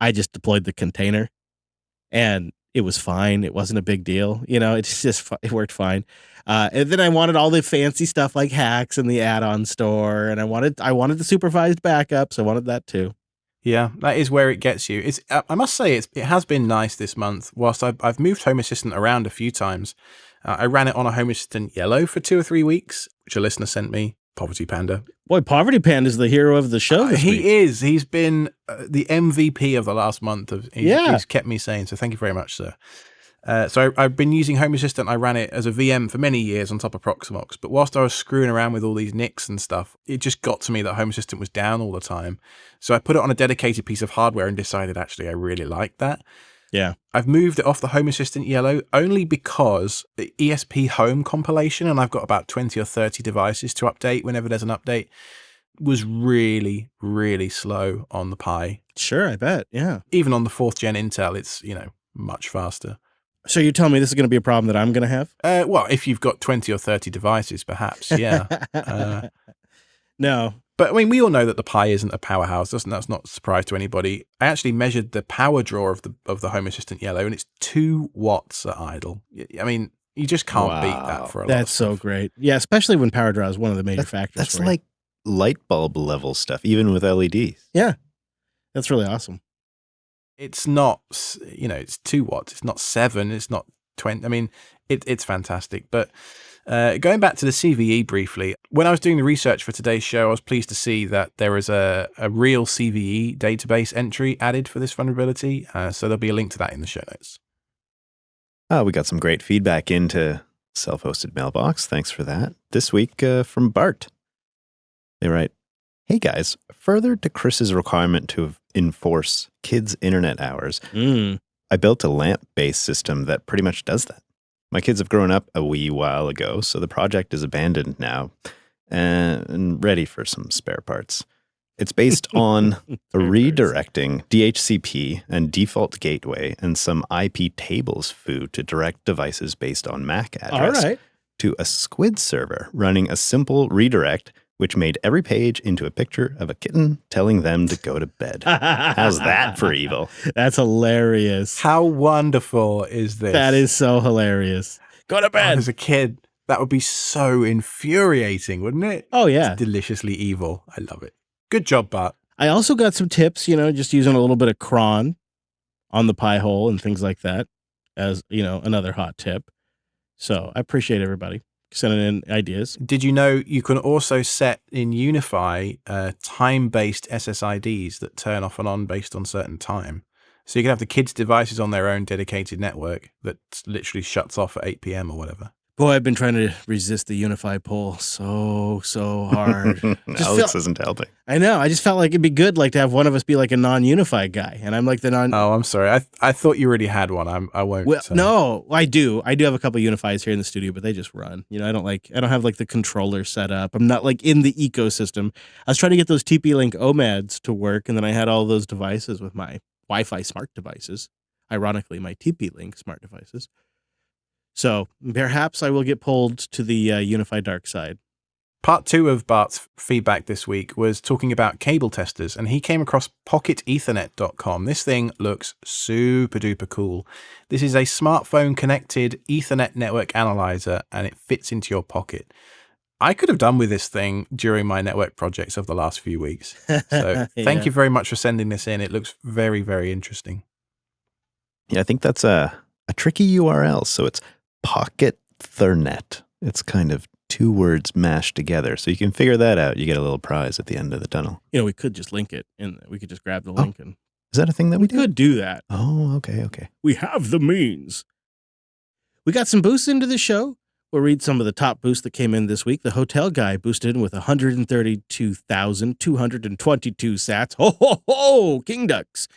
I just deployed the container, and It was fine. It wasn't a big deal. It's just it worked fine. And then I wanted all the fancy stuff like hacks and the add-on store, and I wanted the supervised backups. I wanted that too. Yeah, that is where it gets you. I must say it has been nice this month. Whilst I've moved Home Assistant around a few times, I ran it on a Home Assistant Yellow for 2 or 3 weeks, which a listener sent me. Poverty Panda. Boy, Poverty Panda is the hero of the show this week. He is. He's been the MVP of the last month. He's kept me sane. So thank you very much, sir. So I've been using Home Assistant. I ran it as a VM for many years on top of Proximox. But whilst I was screwing around with all these nicks and stuff, it just got to me that Home Assistant was down all the time. So I put it on a dedicated piece of hardware and decided actually I really like that. Yeah. I've moved it off the Home Assistant Yellow only because the ESP Home compilation, and I've got about 20 or 30 devices to update whenever there's an update, was really, really slow on the Pi. Sure, I bet. Yeah. Even on the 4th gen Intel, it's, much faster. So you're telling me this is going to be a problem that I'm going to have? Well, if you've got 20 or 30 devices, perhaps, yeah. No. But I mean, we all know that the Pi isn't a powerhouse. That's not a surprise to anybody. I actually measured the power draw of the Home Assistant Yellow, and it's 2 watts at idle. I mean, you just can't beat that for a lot. That's so great. Yeah, especially when power draw is one of the major factors. That's like light bulb level stuff, even with LEDs. Yeah, that's really awesome. It's not, it's 2 watts. It's not 7. It's not 20. I mean, it's fantastic. But going back to the CVE briefly, when I was doing the research for today's show, I was pleased to see that there is a real CVE database entry added for this vulnerability. So there'll be a link to that in the show notes. We got some great feedback into self-hosted mailbox. Thanks for that. This week from Bart. They write, "Hey guys, further to Chris's requirement to enforce kids' internet hours, I built a LAMP-based system that pretty much does that. My kids have grown up a wee while ago, so the project is abandoned now and ready for some spare parts. It's based on redirecting DHCP and default gateway and some IP tables foo to direct devices based on MAC address to a squid server running a simple redirect which made every page into a picture of a kitten telling them to go to bed. How's that for evil?" That's hilarious. How wonderful is this? That is so hilarious. Go to bed. As a kid, that would be so infuriating, wouldn't it? Oh, yeah. It's deliciously evil. I love it. Good job, Bart. I also got some tips, just using a little bit of cron on the Pi hole and things like that as, another hot tip. So I appreciate everybody sending in ideas. Did you know you can also set in Unify time-based SSIDs that turn off and on based on certain time? So you can have the kids' devices on their own dedicated network that literally shuts off at 8 p.m. or whatever. Boy, I've been trying to resist the Unify pull so hard. Alex isn't helping. I know. I just felt like it'd be good to have one of us be like a non-Unify guy. And I'm like the non... Oh, I'm sorry. I thought you already had one. I won't. Well, no, I do. I do have a couple of Unifies here in the studio, but they just run. I don't have the controller set up. I'm not in the ecosystem. I was trying to get those TP-Link OMADs to work, and then I had all those devices with my Wi-Fi smart devices. Ironically, my TP-Link smart devices. So perhaps I will get pulled to the Unify dark side. Part 2 of Bart's feedback this week was talking about cable testers, and he came across pocketethernet.com. This thing looks super duper cool. This is a smartphone connected Ethernet network analyzer, and it fits into your pocket. I could have done with this thing during my network projects of the last few weeks. So thank you very much for sending this in. It looks very, very interesting. Yeah, I think that's a tricky URL. So it's Pocket Ethernet. It's kind of 2 words mashed together. So you can figure that out. You get a little prize at the end of the tunnel. We could just link it, and we could just grab the link. And is that a thing that we do? Could do that. Oh, okay. We have the means. We got some boosts into the show. We'll read some of the top boosts that came in this week. The hotel guy boosted in with 132,222 sats. Ho, ho, ho! King Ducks.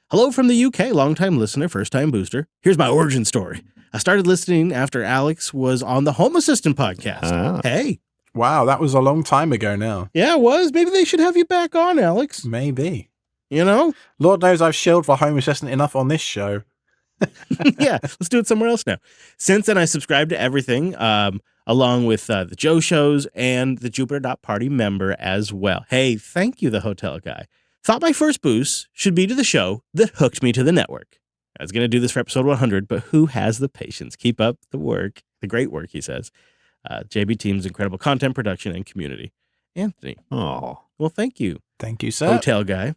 Hello from the UK, longtime listener, first-time booster. Here's my origin story. I started listening after Alex was on the Home Assistant podcast. Hey. Wow, that was a long time ago now. Yeah, it was. Maybe they should have you back on, Alex. Maybe. Lord knows I've shilled for Home Assistant enough on this show. Yeah, let's do it somewhere else now. Since then, I subscribed to everything, along with the Joe shows and the Jupiter.party member as well. Hey, thank you, the hotel guy. Thought my first boost should be to the show that hooked me to the network. I was going to do this for episode 100, but who has the patience? Keep up the work, the great work, he says. JB Team's incredible content production and community. Anthony. Oh, Well, thank you. Thank you, sir. Hotel guy.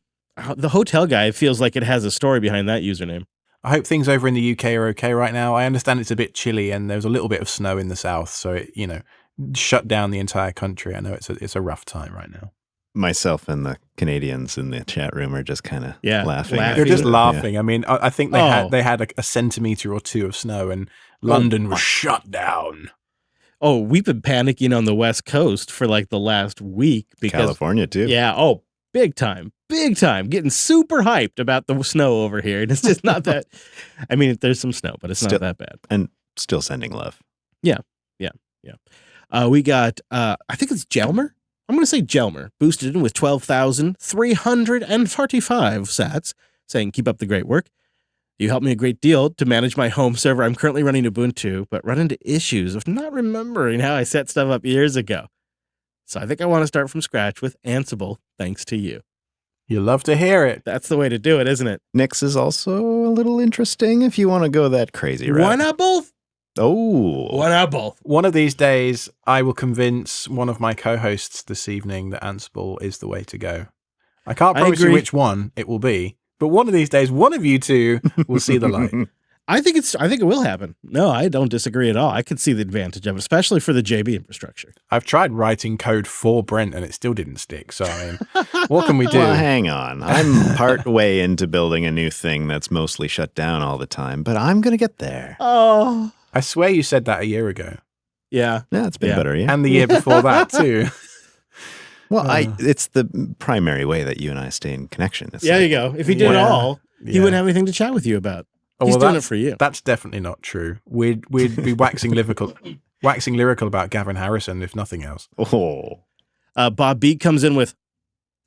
The hotel guy feels like it has a story behind that username. I hope things over in the UK are okay right now. I understand it's a bit chilly and there's a little bit of snow in the south, so it, shut down the entire country. I know it's a rough time right now. myself and the Canadians in the chat room are just kind of laughing. They're just laughing. I mean, I think they had a centimeter or two of snow, and London was shut down. Oh, we've been panicking on the West Coast for like the last week because California too. Yeah. Oh, big time, getting super hyped about the snow over here, and it's just not that. I mean, there's some snow, but it's not that bad. And still sending love. Yeah. We got. I think it's Jelmer. I'm going to say Jelmer, boosted in with 12,345 sats, saying, keep up the great work. You helped me a great deal to manage my home server. I'm currently running Ubuntu, but run into issues of not remembering how I set stuff up years ago. So I think I want to start from scratch with Ansible, thanks to you. You love to hear it. That's the way to do it, isn't it? Nix is also a little interesting if you want to go that crazy route. Why not both? Oh. Why not both? One of these days, I will convince one of my co-hosts this evening that Ansible is the way to go. I can't promise you which one it will be, but one of these days, one of you two will see the light. I think it will happen. No, I don't disagree at all. I could see the advantage of it, especially for the JB infrastructure. I've tried writing code for Brent and it still didn't stick. So, I mean, what can we do? Well, hang on. I'm part way into building a new thing that's mostly shut down all the time, but I'm going to get there. Oh, I swear you said that a year ago. Yeah. Yeah, it's been better, yeah. And the year before that, too. Well, it's the primary way that you and I stay in connection. It's there you go. If he did it all, he wouldn't have anything to chat with you about. He's doing it for you. That's definitely not true. We'd be waxing lyrical about Gavin Harrison, if nothing else. Oh. Bob B comes in with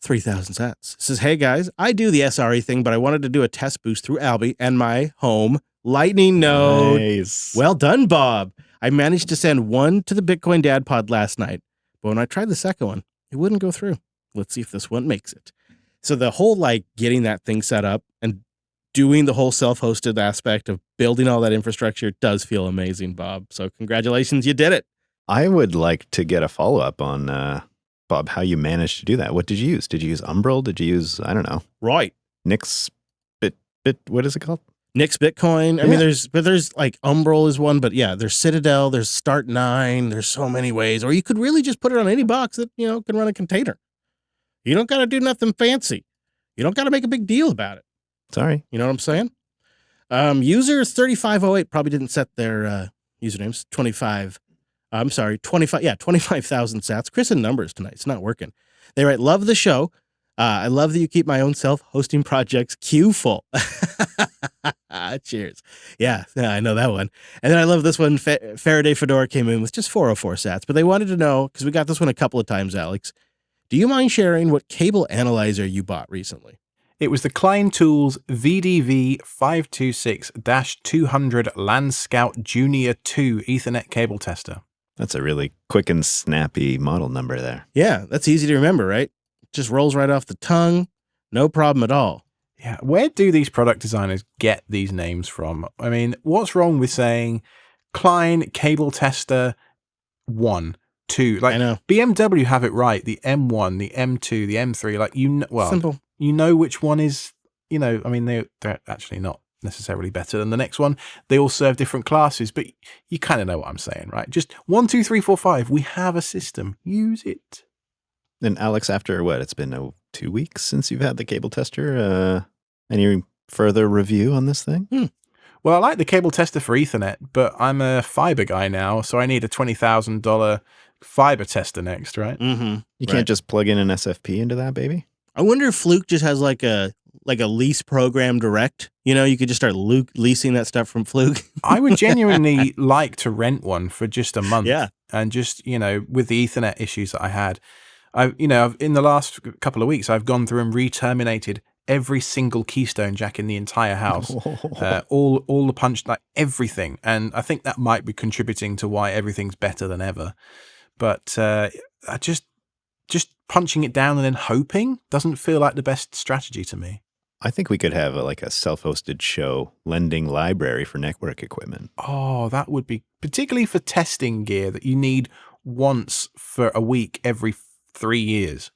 3,000 sats. Says, hey guys, I do the SRE thing, but I wanted to do a test boost through Alby and my home Lightning node. Nice. Well done, Bob. I managed to send one to the Bitcoin Dad Pod last night, but when I tried the second one, it wouldn't go through. Let's see if this one makes it. So the whole getting that thing set up and doing the whole self-hosted aspect of building all that infrastructure does feel amazing, Bob. So congratulations, you did it. I would like to get a follow-up on, Bob, how you managed to do that. What did you use? Did you use Umbrel? Did you use, I don't know. Right. Nix, what is it called? Nix Bitcoin. I mean, there's Umbrel is one, but yeah, there's Citadel, there's Start9, there's so many ways. Or you could really just put it on any box that, can run a container. You don't got to do nothing fancy. You don't got to make a big deal about it. Sorry. You know what I'm saying? Users 3508 probably didn't set their usernames. 25,000 sats. Chris in numbers tonight. It's not working. They write, love the show. I love that you keep my own self-hosting projects queue full. Cheers. Yeah, I know that one. And then I love this one. Faraday Fedora came in with just 404 sats, but they wanted to know, because we got this one a couple of times, Alex, do you mind sharing what cable analyzer you bought recently? It was the Klein Tools VDV 526-200 Land Scout Junior 2 Ethernet cable tester. That's a really quick and snappy model number there. Yeah, that's easy to remember, right? Just rolls right off the tongue. No problem at all. Yeah. Where do these product designers get these names from? I mean, what's wrong with saying Klein Cable Tester 1, 2? Like, I know. BMW have it right. The M1, the M2, the M3. Like, simple. You know which one is, I mean, they're actually not necessarily better than the next one. They all serve different classes, but you kind of know what I'm saying, right? Just 1, 2, 3, 4, 5. We have a system. Use it. And Alex, after it's been 2 weeks since you've had the cable tester, any further review on this thing? Well, I like the cable tester for Ethernet, but I'm a fiber guy now, so I need a $20,000 fiber tester next, right? Mm-hmm. You can't just plug in an SFP into that, baby? I wonder if Fluke just has like a lease program direct. You could just start leasing that stuff from Fluke. I would genuinely like to rent one for just a month. Yeah. And just, with the Ethernet issues that I had, in the last couple of weeks, I've gone through and re-terminated every single keystone jack in the entire house, all the punch, like everything. And I think that might be contributing to why everything's better than ever. But I just punching it down and then hoping doesn't feel like the best strategy to me. I think we could have like a self-hosted show lending library for network equipment. Oh, that would be particularly for testing gear that you need once for a week every 3 years.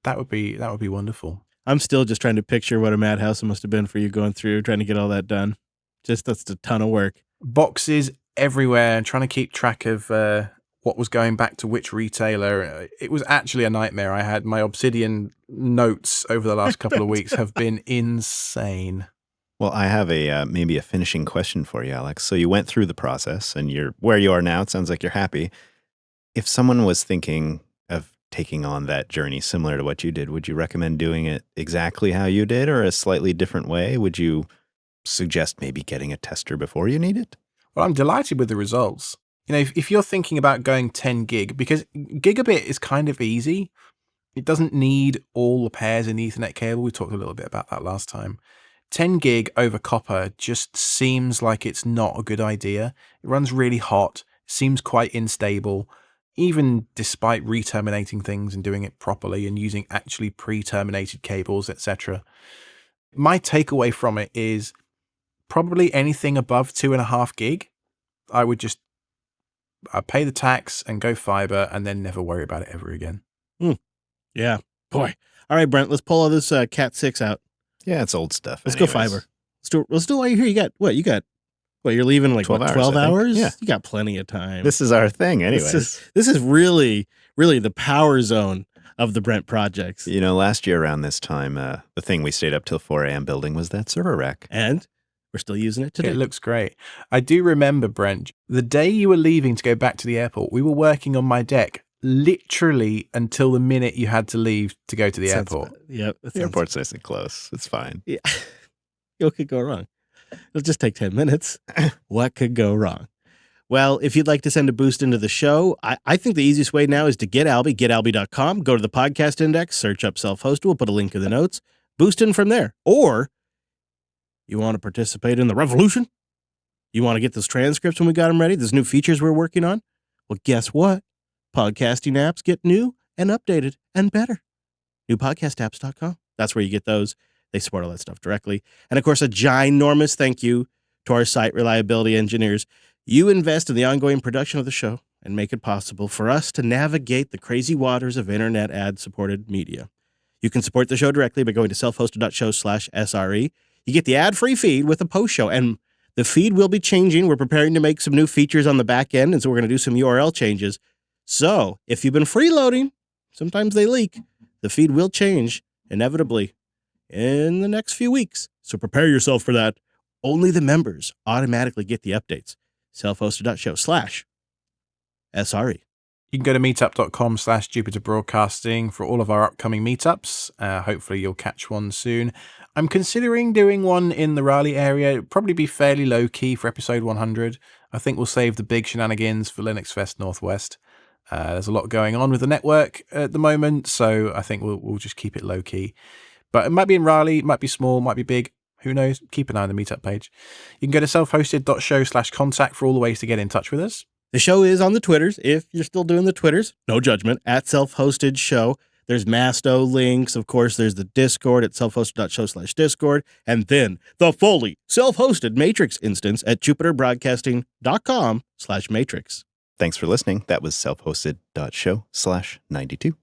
That would be wonderful. I'm still just trying to picture what a madhouse it must have been for you going through trying to get all that done. That's a ton of work. Boxes everywhere and trying to keep track of what was going back to which retailer. It was actually a nightmare. I had my Obsidian notes over the last couple of weeks have been insane. Well, I have maybe a finishing question for you, Alex. So you went through the process and you're where you are now. It sounds like you're happy. If someone was thinking of taking on that journey similar to what you did, would you recommend doing it exactly how you did or a slightly different way? Would you suggest maybe getting a tester before you need it? Well, I'm delighted with the results. If you're thinking about going 10 gig, because gigabit is kind of easy, it doesn't need all the pairs in the Ethernet cable. We talked a little bit about that last time. 10 gig over copper just seems like it's not a good idea. It runs really hot, seems quite unstable, even despite re-terminating things and doing it properly and using actually pre-terminated cables, etc. My takeaway from it is probably anything above 2.5 gig, I'd pay the tax and go fiber and then never worry about it ever again. Yeah. Boy. All right, Brent, let's pull all this Cat 6 out. Yeah, it's old stuff. Let's go fiber. Let's do it while you're here. You got you're leaving like 12 12 hours? Yeah. You got plenty of time. This is our thing anyways. This is really, really the power zone of the Brent projects. Last year around this time, the thing we stayed up till 4 a.m. building was that server rack. And we're still using it today. It looks great. I do remember, Brent, the day you were leaving to go back to the airport, we were working on my deck literally until the minute you had to leave to go to the airport. Yep. The airport's nice and close. It's fine. Yeah. What could go wrong? It'll just take 10 minutes. What could go wrong? Well, if you'd like to send a boost into the show, I think the easiest way now is to get Albie, getalby.com, go to the podcast index, search up self-hosted. We'll put a link in the notes. Boost in from there. Or you want to participate in the revolution? You want to get those transcripts when we got them ready? There's new features we're working on? Well, guess what? Podcasting apps get new and updated and better. Newpodcastapps.com. That's where you get those. They support all that stuff directly. And of course, a ginormous thank you to our site reliability engineers. You invest in the ongoing production of the show and make it possible for us to navigate the crazy waters of internet ad-supported media. You can support the show directly by going to selfhosted.show/SRE. You get the ad-free feed with a post show, and the feed will be changing. We're preparing to make some new features on the back end, and so we're going to do some URL changes. So if you've been freeloading, sometimes they leak. The feed will change inevitably in the next few weeks. So prepare yourself for that. Only the members automatically get the updates. selfhosted.show/SRE. You can go to meetup.com/Jupiter Broadcasting for all of our upcoming meetups. Hopefully you'll catch one soon. I'm considering doing one in the Raleigh area. It'll probably be fairly low key for episode 100. I think we'll save the big shenanigans for LinuxFest Northwest. There's a lot going on with the network at the moment, so I think we'll just keep it low key. But it might be in Raleigh, it might be small, might be big. Who knows? Keep an eye on the meetup page. You can go to selfhosted.show/contact for all the ways to get in touch with us. The show is on the Twitters, if you're still doing the Twitters. No judgment, at self-hosted show. There's Masto links. Of course, there's the Discord at selfhosted.show/Discord. And then the fully self-hosted Matrix instance at jupiterbroadcasting.com/Matrix. Thanks for listening. That was selfhosted.show/92.